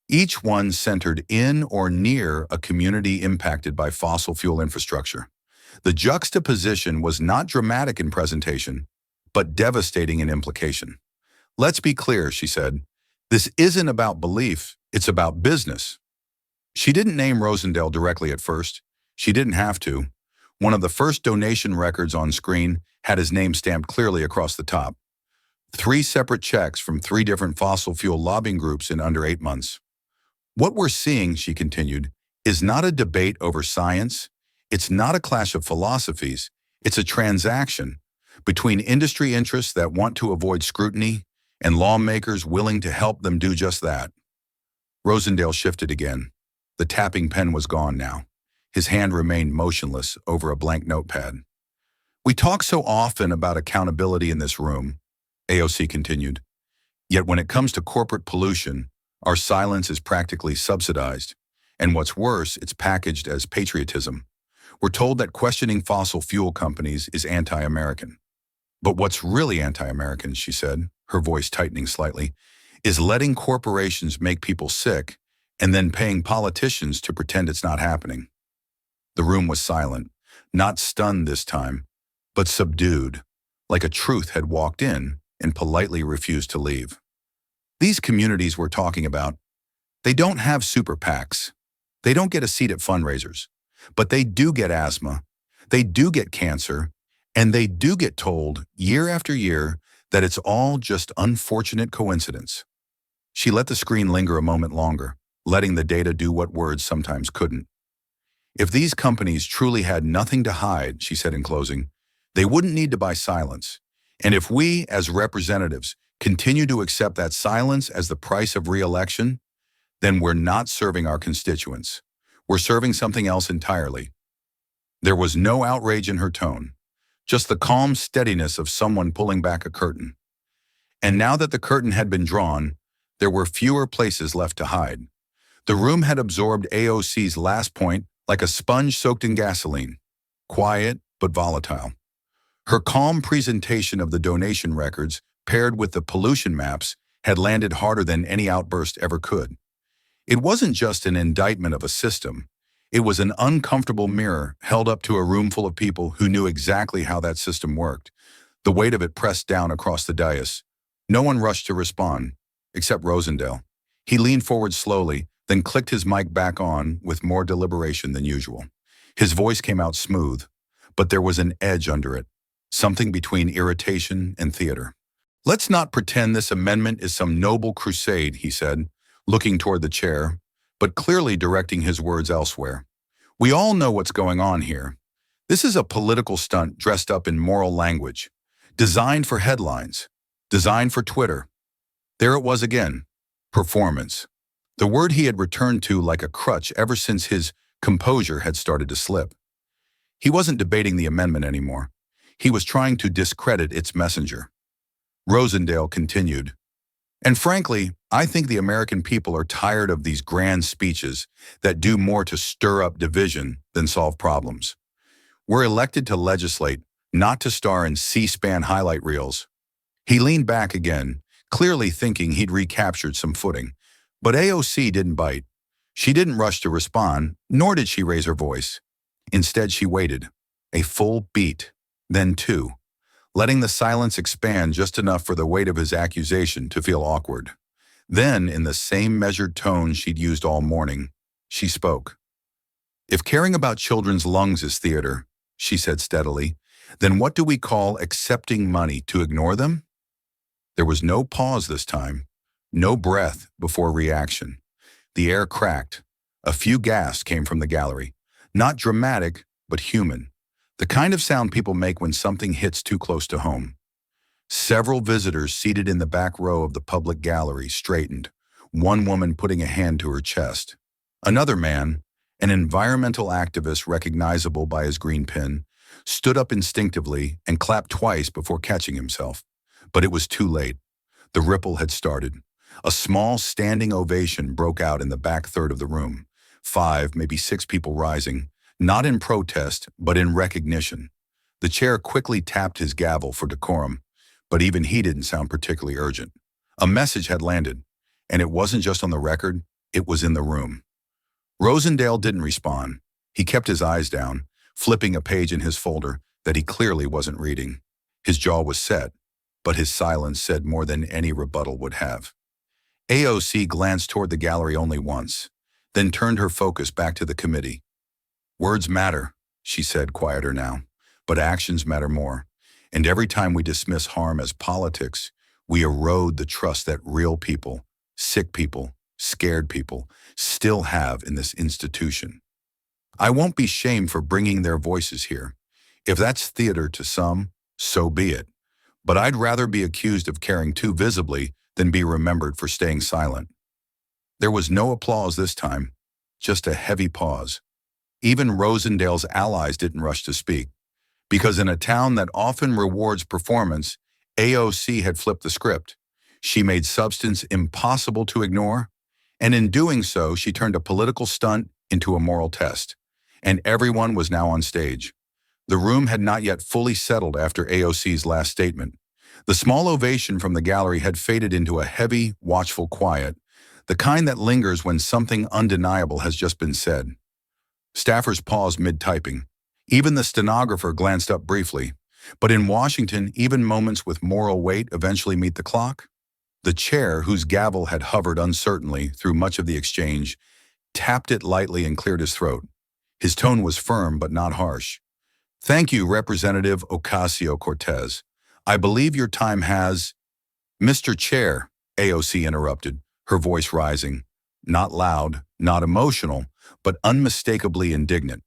Each one centered in or near a community impacted by fossil fuel infrastructure. The juxtaposition was not dramatic in presentation, but devastating in implication. Let's be clear, she said. This isn't about belief, it's about business. She didn't name Rosendale directly at first. She didn't have to. One of the first donation records on screen had his name stamped clearly across the top. 3 separate checks from 3 different fossil fuel lobbying groups in under 8 months. What we're seeing, she continued, is not a debate over science. It's not a clash of philosophies. It's a transaction between industry interests that want to avoid scrutiny and lawmakers willing to help them do just that. Rosendale shifted again. The tapping pen was gone now. His hand remained motionless over a blank notepad. We talk so often about accountability in this room, AOC continued. Yet when it comes to corporate pollution, our silence is practically subsidized. And what's worse, it's packaged as patriotism. We're told that questioning fossil fuel companies is anti-American. But what's really anti-American, she said, her voice tightening slightly, is letting corporations make people sick and then paying politicians to pretend it's not happening. The room was silent, not stunned this time, but subdued, like a truth had walked in and politely refused to leave. These communities we're talking about, they don't have super PACs. They don't get a seat at fundraisers, but they do get asthma, they do get cancer, and they do get told year after year that it's all just unfortunate coincidence. She let the screen linger a moment longer, letting the data do what words sometimes couldn't. If these companies truly had nothing to hide, she said in closing, they wouldn't need to buy silence. And if we, as representatives, continue to accept that silence as the price of re-election, then we're not serving our constituents. We're serving something else entirely. There was no outrage in her tone, just the calm steadiness of someone pulling back a curtain. And now that the curtain had been drawn, there were fewer places left to hide. The room had absorbed AOC's last point like a sponge soaked in gasoline, quiet but volatile. Her calm presentation of the donation records, paired with the pollution maps, had landed harder than any outburst ever could. It wasn't just an indictment of a system. It was an uncomfortable mirror held up to a room full of people who knew exactly how that system worked. The weight of it pressed down across the dais. No one rushed to respond, except Rosendale. He leaned forward slowly, then clicked his mic back on with more deliberation than usual. His voice came out smooth, but there was an edge under it, something between irritation and theater. "Let's not pretend this amendment is some noble crusade," he said, looking toward the chair, but clearly directing his words elsewhere. "We all know what's going on here. This is a political stunt dressed up in moral language, designed for headlines, designed for Twitter." There it was again, performance. The word he had returned to like a crutch ever since his composure had started to slip. He wasn't debating the amendment anymore. He was trying to discredit its messenger. Rosendale continued, "And frankly, I think the American people are tired of these grand speeches that do more to stir up division than solve problems. We're elected to legislate, not to star in C-SPAN highlight reels." He leaned back again, clearly thinking he'd recaptured some footing. But AOC didn't bite. She didn't rush to respond, nor did she raise her voice. Instead, she waited, a full beat, then two, letting the silence expand just enough for the weight of his accusation to feel awkward. Then, in the same measured tone she'd used all morning, she spoke. "If caring about children's lungs is theater," she said steadily, "then what do we call accepting money to ignore them?" There was no pause this time, no breath before reaction. The air cracked. A few gasps came from the gallery. Not dramatic, but human. The kind of sound people make when something hits too close to home. Several visitors seated in the back row of the public gallery straightened, one woman putting a hand to her chest. Another man, an environmental activist recognizable by his green pin, stood up instinctively and clapped twice before catching himself. But it was too late. The ripple had started. A small standing ovation broke out in the back third of the room. 5, maybe 6 people rising, not in protest, but in recognition. The chair quickly tapped his gavel for decorum, but even he didn't sound particularly urgent. A message had landed, and it wasn't just on the record, it was in the room. Rosendale didn't respond. He kept his eyes down, flipping a page in his folder that he clearly wasn't reading. His jaw was set, but his silence said more than any rebuttal would have. AOC glanced toward the gallery only once, then turned her focus back to the committee. "Words matter," she said, quieter now, "but actions matter more. And every time we dismiss harm as politics, we erode the trust that real people, sick people, scared people, still have in this institution. I won't be shamed for bringing their voices here. If that's theater to some, so be it. But I'd rather be accused of caring too visibly than be remembered for staying silent." There was no applause this time, just a heavy pause. Even Rosendale's allies didn't rush to speak, because in a town that often rewards performance, AOC had flipped the script. She made substance impossible to ignore, and in doing so, she turned a political stunt into a moral test. And everyone was now on stage. The room had not yet fully settled after AOC's last statement. The small ovation from the gallery had faded into a heavy, watchful quiet, the kind that lingers when something undeniable has just been said. Staffers paused mid-typing. Even the stenographer glanced up briefly. But in Washington, even moments with moral weight eventually meet the clock. The chair, whose gavel had hovered uncertainly through much of the exchange, tapped it lightly and cleared his throat. His tone was firm but not harsh. "Thank you, Representative Ocasio-Cortez. I believe your time has—" "Mr. Chair," AOC interrupted, her voice rising. Not loud, not emotional, but unmistakably indignant.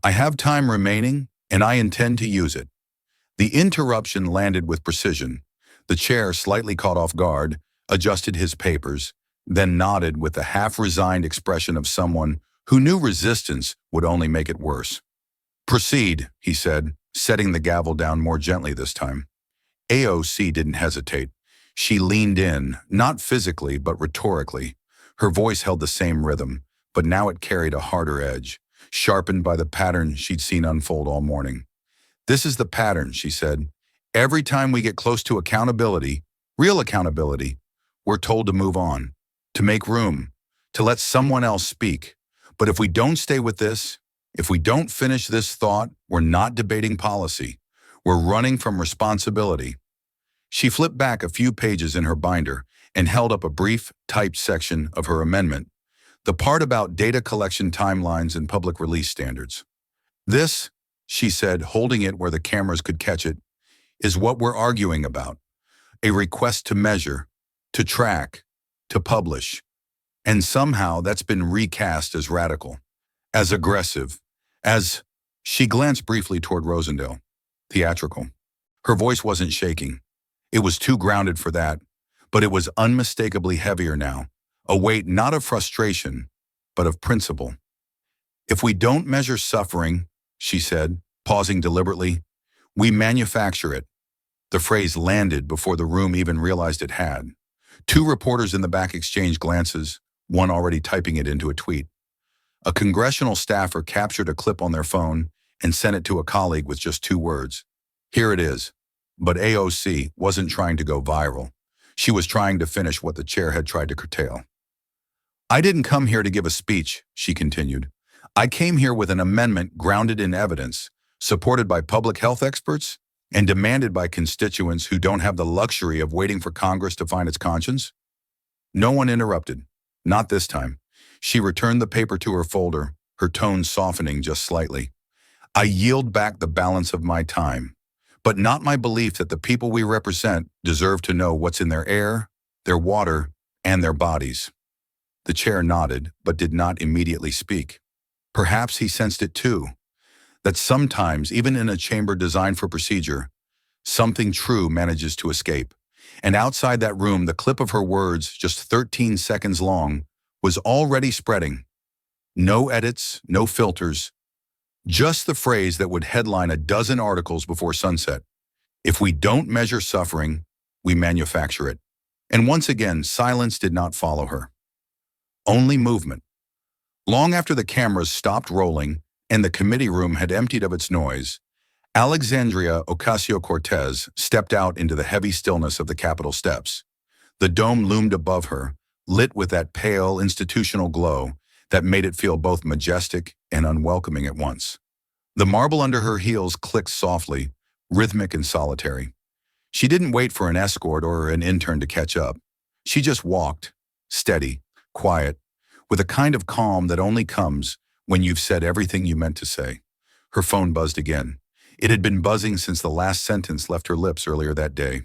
"I have time remaining, and I intend to use it. The interruption landed with precision. The chair, slightly caught off guard, adjusted his papers, then nodded with the half-resigned expression of someone who knew resistance would only make it worse. "Proceed," he said, setting the gavel down more gently this time. AOC didn't hesitate. She leaned in, not physically but rhetorically. Her voice held the same rhythm, but now it carried a harder edge, sharpened by the pattern she'd seen unfold all morning. "This is the pattern," she said. "Every time we get close to accountability, real accountability, we're told to move on, to make room, to let someone else speak. But if we don't stay with this, if we don't finish this thought, we're not debating policy. We're running from responsibility." She flipped back a few pages in her binder and held up a brief, typed section of her amendment, the part about data collection timelines and public release standards. "This," she said, holding it where the cameras could catch it, "is what we're arguing about. A request to measure, to track, to publish. And somehow that's been recast as radical, as aggressive, as—" She glanced briefly toward Rosendale. Theatrical. Her voice wasn't shaking. It was too grounded for that, but it was unmistakably heavier now, a weight not of frustration, but of principle. "If we don't measure suffering," she said, pausing deliberately, "we manufacture it." The phrase landed before the room even realized it had. Two reporters in the back exchanged glances, one already typing it into a tweet. A congressional staffer captured a clip on their phone and sent it to a colleague with just 2 words. "Here it is." But AOC wasn't trying to go viral. She was trying to finish what the chair had tried to curtail. "I didn't come here to give a speech," she continued. "I came here with an amendment grounded in evidence, supported by public health experts, and demanded by constituents who don't have the luxury of waiting for Congress to find its conscience." No one interrupted. Not this time. She returned the paper to her folder, her tone softening just slightly. "I yield back the balance of my time, but not my belief that the people we represent deserve to know what's in their air, their water, and their bodies." The chair nodded, but did not immediately speak. Perhaps he sensed it too, that sometimes, even in a chamber designed for procedure, something true manages to escape. And outside that room, the clip of her words, just 13 seconds long, was already spreading. No edits, no filters, just the phrase that would headline a dozen articles before sunset. "If we don't measure suffering, we manufacture it." And once again, silence did not follow her. Only movement. Long after the cameras stopped rolling and the committee room had emptied of its noise, Alexandria Ocasio-Cortez stepped out into the heavy stillness of the Capitol steps. The dome loomed above her, lit with that pale, institutional glow that made it feel both majestic and unwelcoming at once. The marble under her heels clicked softly, rhythmic and solitary. She didn't wait for an escort or an intern to catch up. She just walked, steady, quiet, with a kind of calm that only comes when you've said everything you meant to say. Her phone buzzed again. It had been buzzing since the last sentence left her lips earlier that day.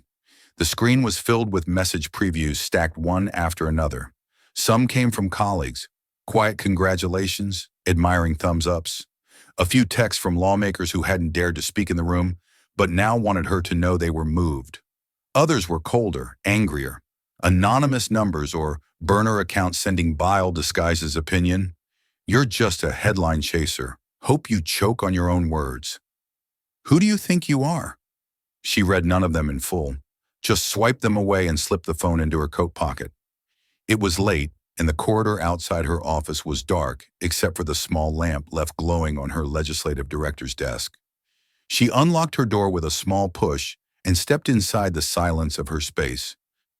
The screen was filled with message previews stacked one after another. Some came from colleagues, quiet congratulations, admiring thumbs-ups. A few texts from lawmakers who hadn't dared to speak in the room, but now wanted her to know they were moved. Others were colder, angrier. Anonymous numbers or burner accounts sending bile disguised as opinion. "You're just a headline chaser. Hope you choke on your own words." "Who do you think you are?" She read none of them in full, just swiped them away and slipped the phone into her coat pocket. It was late, and the corridor outside her office was dark except for the small lamp left glowing on her legislative director's desk. She unlocked her door with a small push and stepped inside the silence of her space,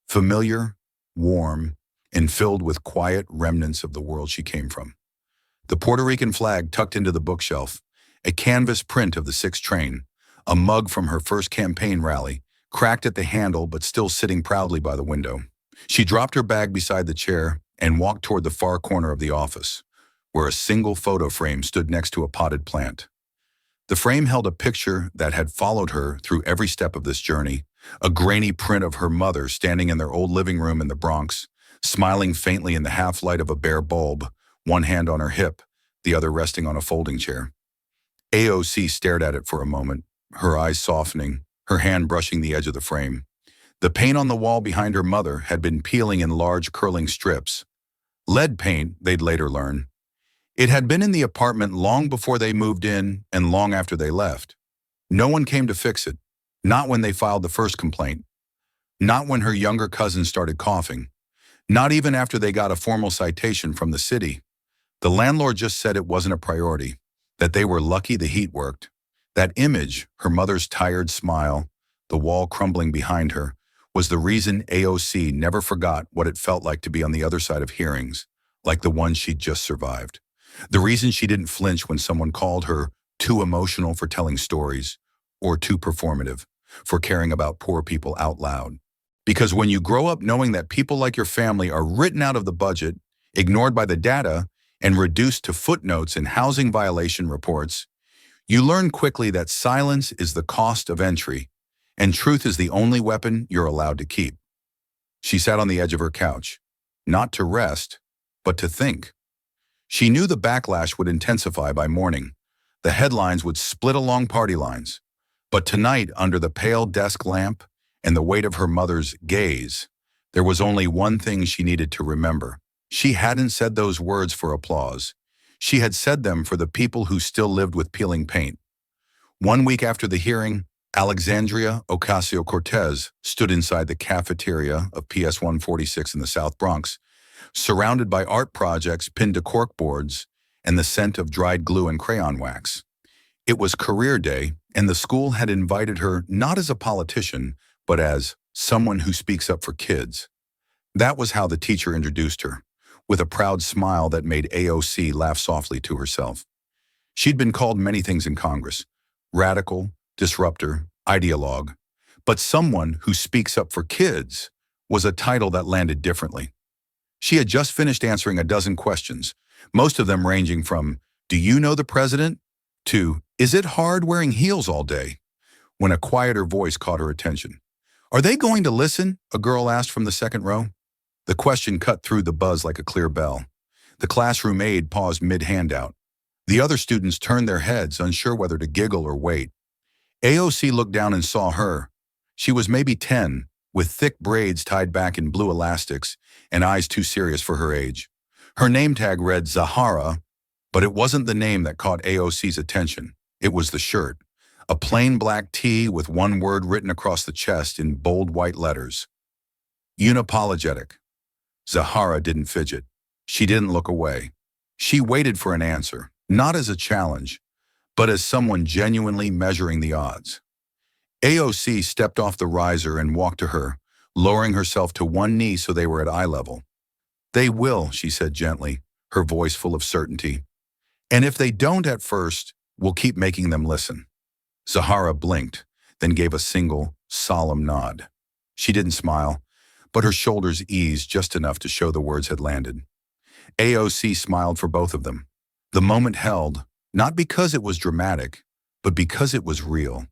familiar, warm, and filled with quiet remnants of the world she came from. The Puerto Rican flag tucked into the bookshelf, a canvas print of the 6th train, a mug from her first campaign rally, cracked at the handle but still sitting proudly by the window. She dropped her bag beside the chair and walked toward the far corner of the office, where a single photo frame stood next to a potted plant. The frame held a picture that had followed her through every step of this journey, a grainy print of her mother standing in their old living room in the Bronx, smiling faintly in the half-light of a bare bulb, one hand on her hip, the other resting on a folding chair. AOC stared at it for a moment, her eyes softening, her hand brushing the edge of the frame. The paint on the wall behind her mother had been peeling in large curling strips. Lead paint, they'd later learn. It had been in the apartment long before they moved in and long after they left. No one came to fix it. Not when they filed the first complaint. Not when her younger cousin started coughing. Not even after they got a formal citation from the city. The landlord just said it wasn't a priority, that they were lucky the heat worked. That image, her mother's tired smile, the wall crumbling behind her, was the reason AOC never forgot what it felt like to be on the other side of hearings, like the one she'd just survived. The reason she didn't flinch when someone called her too emotional for telling stories, or too performative for caring about poor people out loud. Because when you grow up knowing that people like your family are written out of the budget, ignored by the data, and reduced to footnotes in housing violation reports, you learn quickly that silence is the cost of entry, and truth is the only weapon you're allowed to keep. She sat on the edge of her couch, not to rest, but to think. She knew the backlash would intensify by morning. The headlines would split along party lines. But tonight, under the pale desk lamp and the weight of her mother's gaze, there was only one thing she needed to remember. She hadn't said those words for applause. She had said them for the people who still lived with peeling paint. 1 week after the hearing, Alexandria Ocasio-Cortez stood inside the cafeteria of PS 146 in the South Bronx, surrounded by art projects pinned to corkboards and the scent of dried glue and crayon wax. It was career day, and the school had invited her not as a politician, but as someone who speaks up for kids. That was how the teacher introduced her, with a proud smile that made AOC laugh softly to herself. She'd been called many things in Congress: radical, disruptor, ideologue. But someone who speaks up for kids was a title that landed differently. She had just finished answering a dozen questions, most of them ranging from, "Do you know the president?" to, "Is it hard wearing heels all day?" when a quieter voice caught her attention. "Are they going to listen?" a girl asked from the second row. The question cut through the buzz like a clear bell. The classroom aide paused mid-handout. The other students turned their heads, unsure whether to giggle or wait. AOC looked down and saw her. She was maybe 10, with thick braids tied back in blue elastics and eyes too serious for her age. Her name tag read Zahara, but it wasn't the name that caught AOC's attention. It was the shirt. A plain black tee with one word written across the chest in bold white letters. Unapologetic. Zahara didn't fidget. She didn't look away. She waited for an answer, not as a challenge, but as someone genuinely measuring the odds. AOC stepped off the riser and walked to her, lowering herself to one knee so they were at eye level. "They will," she said gently, her voice full of certainty. "And if they don't at first, we'll keep making them listen." Zahara blinked, then gave a single, solemn nod. She didn't smile, but her shoulders eased just enough to show the words had landed. AOC smiled for both of them. The moment held, not because it was dramatic, but because it was real.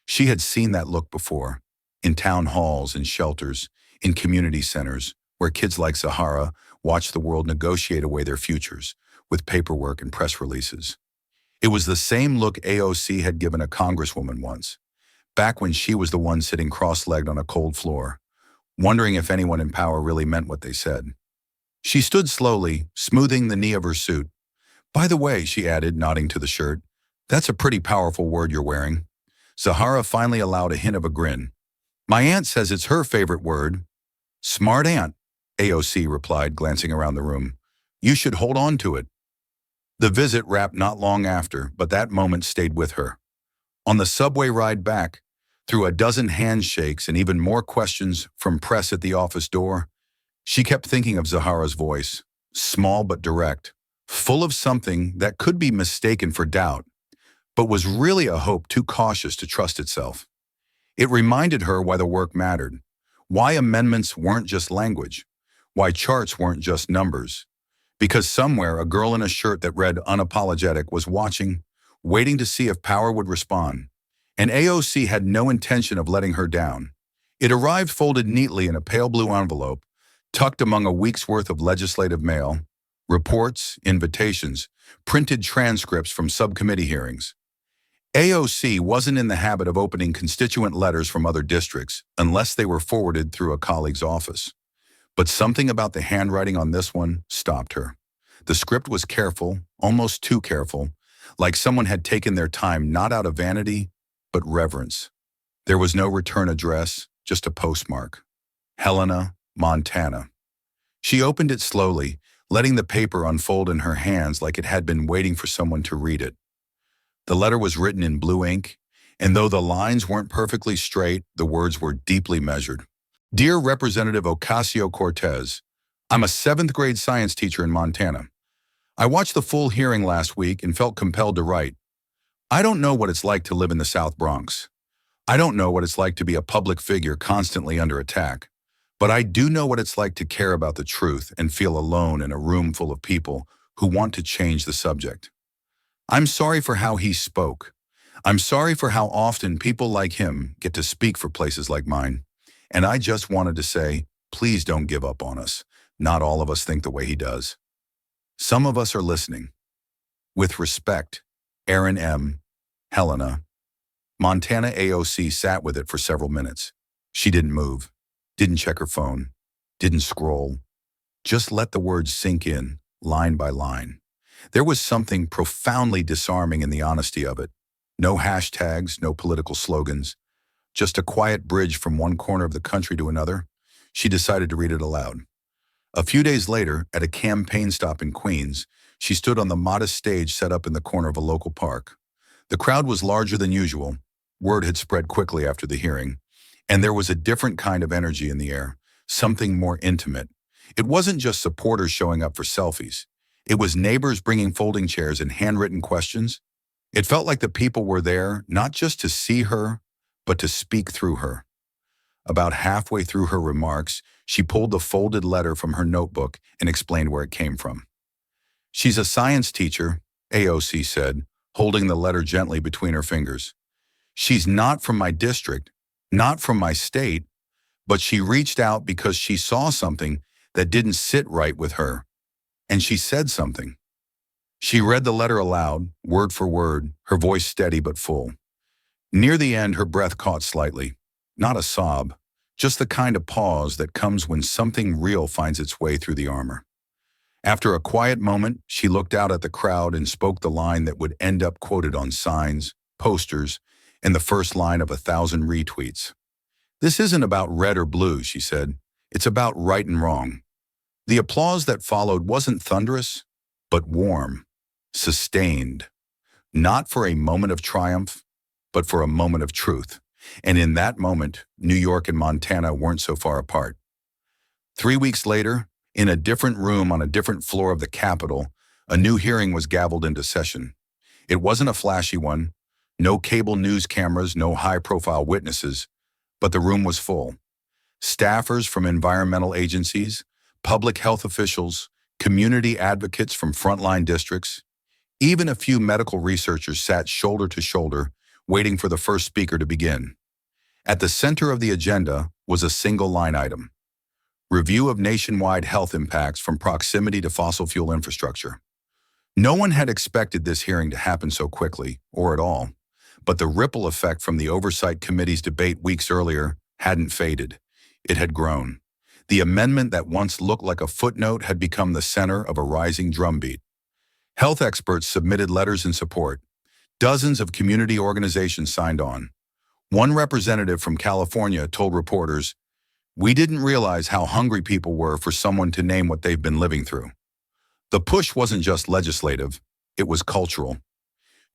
She had seen that look before, in town halls and shelters, in community centers, where kids like Zahara watched the world negotiate away their futures with paperwork and press releases. It was the same look AOC had given a congresswoman once, back when she was the one sitting cross-legged on a cold floor, wondering if anyone in power really meant what they said. She stood slowly, smoothing the knee of her suit. "By the way," she added, nodding to the shirt, "that's a pretty powerful word you're wearing." Zahara finally allowed a hint of a grin. "My aunt says it's her favorite word." "Smart aunt," AOC replied, glancing around the room. "You should hold on to it." The visit wrapped not long after, but that moment stayed with her. On the subway ride back, through a dozen handshakes and even more questions from press at the office door, she kept thinking of Zahara's voice, small but direct, full of something that could be mistaken for doubt, but was really a hope too cautious to trust itself. It reminded her why the work mattered, why amendments weren't just language, why charts weren't just numbers. Because somewhere a girl in a shirt that read unapologetic was watching, waiting to see if power would respond. And AOC had no intention of letting her down. It arrived folded neatly in a pale blue envelope, tucked among a week's worth of legislative mail, reports, invitations, printed transcripts from subcommittee hearings. AOC wasn't in the habit of opening constituent letters from other districts unless they were forwarded through a colleague's office. But something about the handwriting on this one stopped her. The script was careful, almost too careful, like someone had taken their time not out of vanity, but reverence. There was no return address, just a postmark. Helena, Montana. She opened it slowly, letting the paper unfold in her hands like it had been waiting for someone to read it. The letter was written in blue ink, and though the lines weren't perfectly straight, the words were deeply measured. Dear Representative Ocasio-Cortez, I'm a 7th grade science teacher in Montana. I watched the full hearing last week and felt compelled to write. I don't know what it's like to live in the South Bronx. I don't know what it's like to be a public figure constantly under attack. But I do know what it's like to care about the truth and feel alone in a room full of people who want to change the subject. I'm sorry for how he spoke. I'm sorry for how often people like him get to speak for places like mine. And I just wanted to say, please don't give up on us. Not all of us think the way he does. Some of us are listening. With respect, Aaron M., Helena. Montana AOC sat with it for several minutes. She didn't move, didn't check her phone, didn't scroll. Just let the words sink in, line by line. There was something profoundly disarming in the honesty of it. No hashtags, no political slogans, just a quiet bridge from one corner of the country to another. She decided to read it aloud. A few days later, at a campaign stop in Queens, she stood on the modest stage set up in the corner of a local park. The crowd was larger than usual. Word had spread quickly after the hearing, and there was a different kind of energy in the air, something more intimate. It wasn't just supporters showing up for selfies. It was neighbors bringing folding chairs and handwritten questions. It felt like the people were there not just to see her, but to speak through her. About halfway through her remarks, she pulled the folded letter from her notebook and explained where it came from. She's a science teacher, AOC said, holding the letter gently between her fingers. She's not from my district, not from my state, but she reached out because she saw something that didn't sit right with her. And she said something. She read the letter aloud, word for word, her voice steady but full. Near the end, her breath caught slightly. Not a sob, just the kind of pause that comes when something real finds its way through the armor. After a quiet moment, she looked out at the crowd and spoke the line that would end up quoted on signs, posters, and the first line of 1,000 retweets. This isn't about red or blue, she said. It's about right and wrong. The applause that followed wasn't thunderous, but warm, sustained. Not for a moment of triumph, but for a moment of truth. And in that moment, New York and Montana weren't so far apart. 3 weeks later, in a different room on a different floor of the Capitol, a new hearing was gavelled into session. It wasn't a flashy one, no cable news cameras, no high-profile witnesses, but the room was full. Staffers from environmental agencies, public health officials, community advocates from frontline districts, even a few medical researchers sat shoulder to shoulder, waiting for the first speaker to begin. At the center of the agenda was a single line item: review of nationwide health impacts from proximity to fossil fuel infrastructure. No one had expected this hearing to happen so quickly, or at all, but the ripple effect from the Oversight Committee's debate weeks earlier hadn't faded. It had grown. The amendment that once looked like a footnote had become the center of a rising drumbeat. Health experts submitted letters in support. Dozens of community organizations signed on. One representative from California told reporters, "We didn't realize how hungry people were for someone to name what they've been living through." The push wasn't just legislative, it was cultural.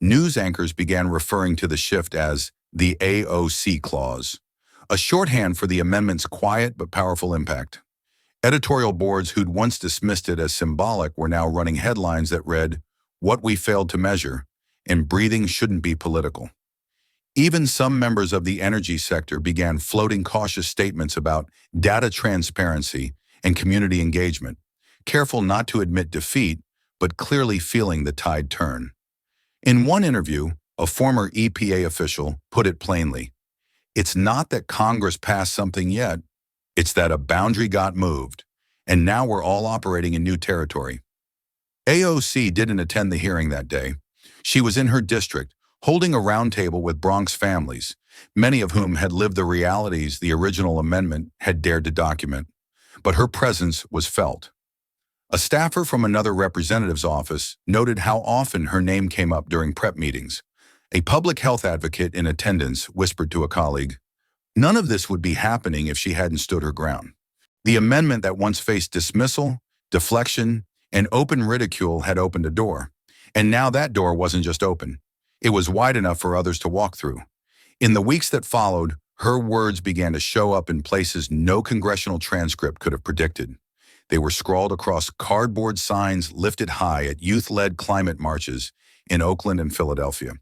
News anchors began referring to the shift as the AOC clause, a shorthand for the amendment's quiet but powerful impact. Editorial boards who'd once dismissed it as symbolic were now running headlines that read, "What we failed to measure," and "Breathing shouldn't be political." Even some members of the energy sector began floating cautious statements about data transparency and community engagement, careful not to admit defeat, but clearly feeling the tide turn. In one interview, a former EPA official put it plainly, "It's not that Congress passed something yet, it's that a boundary got moved, and now we're all operating in new territory." AOC didn't attend the hearing that day. She was in her district, holding a round table with Bronx families, many of whom had lived the realities the original amendment had dared to document. But her presence was felt. A staffer from another representative's office noted how often her name came up during prep meetings. A public health advocate in attendance whispered to a colleague, "None of this would be happening if she hadn't stood her ground." The amendment that once faced dismissal, deflection, and open ridicule had opened a door. And now that door wasn't just open. It was wide enough for others to walk through. In the weeks that followed, her words began to show up in places no congressional transcript could have predicted. They were scrawled across cardboard signs lifted high at youth-led climate marches in Oakland and Philadelphia,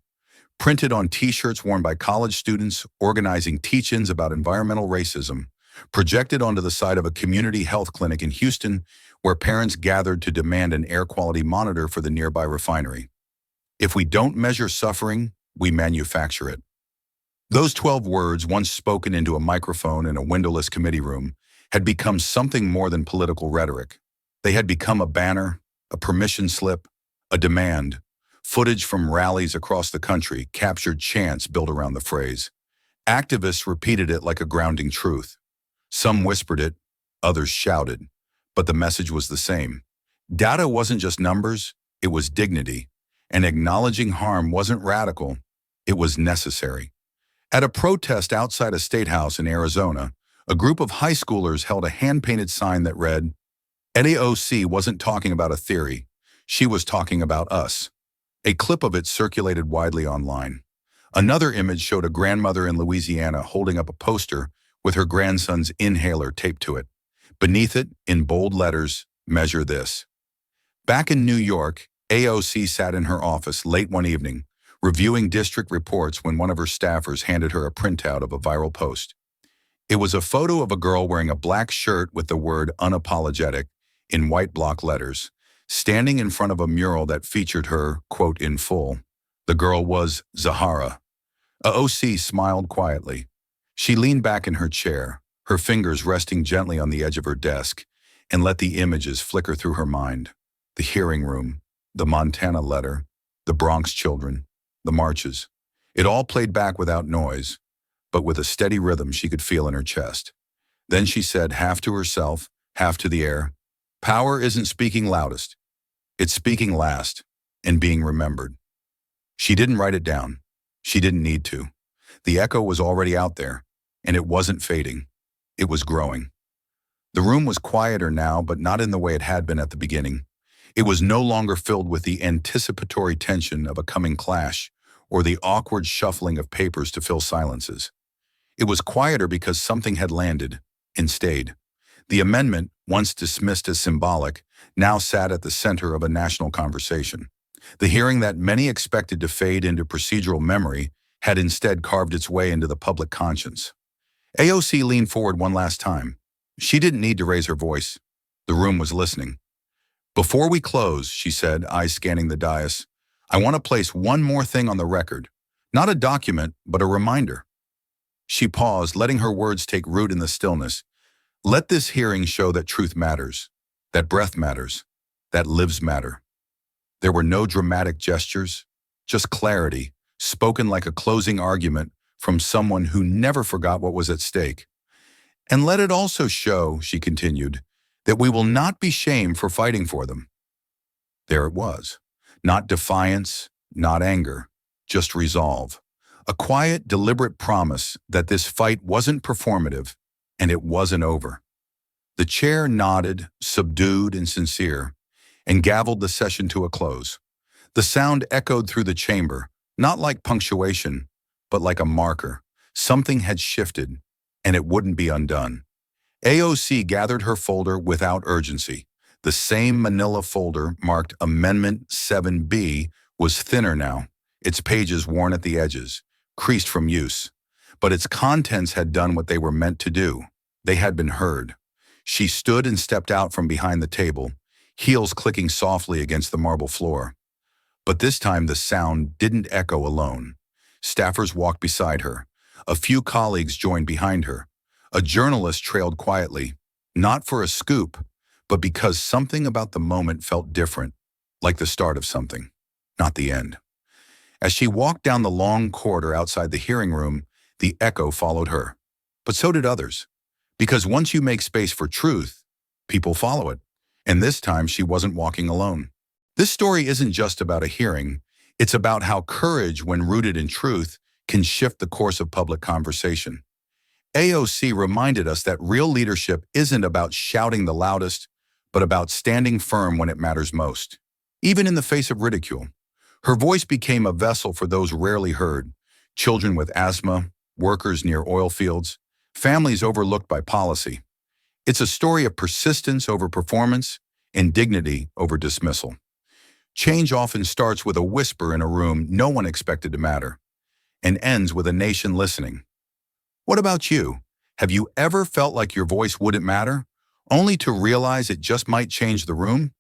printed on T-shirts worn by college students organizing teach-ins about environmental racism, projected onto the side of a community health clinic in Houston where parents gathered to demand an air quality monitor for the nearby refinery. If we don't measure suffering, we manufacture it. Those 12 words, once spoken into a microphone in a windowless committee room, had become something more than political rhetoric. They had become a banner, a permission slip, a demand. Footage from rallies across the country captured chants built around the phrase. Activists repeated it like a grounding truth. Some whispered it, others shouted, but the message was the same. Data wasn't just numbers, it was dignity, and acknowledging harm wasn't radical, it was necessary. At a protest outside a state house in Arizona, a group of high schoolers held a hand-painted sign that read, "AOC wasn't talking about a theory, she was talking about us." A clip of it circulated widely online. Another image showed a grandmother in Louisiana holding up a poster with her grandson's inhaler taped to it. Beneath it, in bold letters, "Measure this." Back in New York, AOC sat in her office late one evening, reviewing district reports when one of her staffers handed her a printout of a viral post. It was a photo of a girl wearing a black shirt with the word "unapologetic" in white block letters, standing in front of a mural that featured her, quote, in full. The girl was Zahara. AOC smiled quietly. She leaned back in her chair, her fingers resting gently on the edge of her desk, and let the images flicker through her mind. The hearing room, the Montana letter, the Bronx children, the marches. It all played back without noise, but with a steady rhythm she could feel in her chest. Then she said, half to herself, half to the air, "Power isn't speaking loudest. It's speaking last and being remembered." She didn't write it down. She didn't need to. The echo was already out there, and it wasn't fading. It was growing. The room was quieter now, but not in the way it had been at the beginning. It was no longer filled with the anticipatory tension of a coming clash or the awkward shuffling of papers to fill silences. It was quieter because something had landed and stayed. The amendment, once dismissed as symbolic, now sat at the center of a national conversation. The hearing that many expected to fade into procedural memory had instead carved its way into the public conscience. AOC leaned forward one last time. She didn't need to raise her voice. The room was listening. "Before we close," she said, eyes scanning the dais, "I want to place one more thing on the record. Not a document, but a reminder." She paused, letting her words take root in the stillness. "Let this hearing show that truth matters, that breath matters, that lives matter." There were no dramatic gestures, just clarity, spoken like a closing argument from someone who never forgot what was at stake. "And let it also show," she continued, "that we will not be shamed for fighting for them." There it was. Not defiance, not anger, just resolve. A quiet, deliberate promise that this fight wasn't performative and it wasn't over. The chair nodded, subdued and sincere, and gavelled the session to a close. The sound echoed through the chamber, not like punctuation, but like a marker. Something had shifted, and it wouldn't be undone. AOC gathered her folder without urgency. The same manila folder marked Amendment 7B was thinner now, its pages worn at the edges, creased from use. But its contents had done what they were meant to do. They had been heard. She stood and stepped out from behind the table, heels clicking softly against the marble floor. But this time the sound didn't echo alone. Staffers walked beside her. A few colleagues joined behind her. A journalist trailed quietly, not for a scoop, but because something about the moment felt different, like the start of something, not the end. As she walked down the long corridor outside the hearing room, the echo followed her. But so did others. Because once you make space for truth, people follow it. And this time she wasn't walking alone. This story isn't just about a hearing, it's about how courage, when rooted in truth, can shift the course of public conversation. AOC reminded us that real leadership isn't about shouting the loudest, but about standing firm when it matters most. Even in the face of ridicule, her voice became a vessel for those rarely heard: children with asthma, workers near oil fields, families overlooked by policy. It's a story of persistence over performance and dignity over dismissal. Change often starts with a whisper in a room no one expected to matter, and ends with a nation listening. What about you? Have you ever felt like your voice wouldn't matter, only to realize it just might change the room?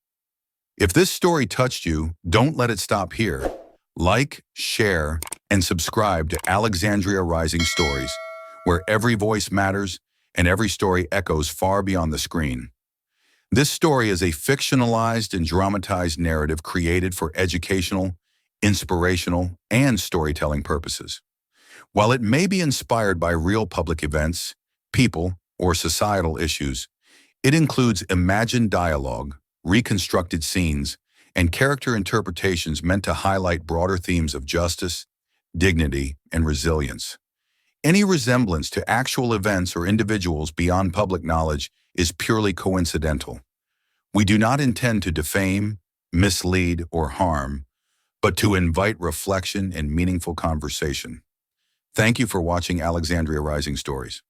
If this story touched you, don't let it stop here. Like, share, and subscribe to Alexandria Rising Stories, where every voice matters and every story echoes far beyond the screen. This story is a fictionalized and dramatized narrative created for educational, inspirational, and storytelling purposes. While it may be inspired by real public events, people, or societal issues, it includes imagined dialogue, reconstructed scenes, and character interpretations meant to highlight broader themes of justice, dignity, and resilience. Any resemblance to actual events or individuals beyond public knowledge is purely coincidental. We do not intend to defame, mislead, or harm, but to invite reflection and meaningful conversation. Thank you for watching Alexandria Rising Stories.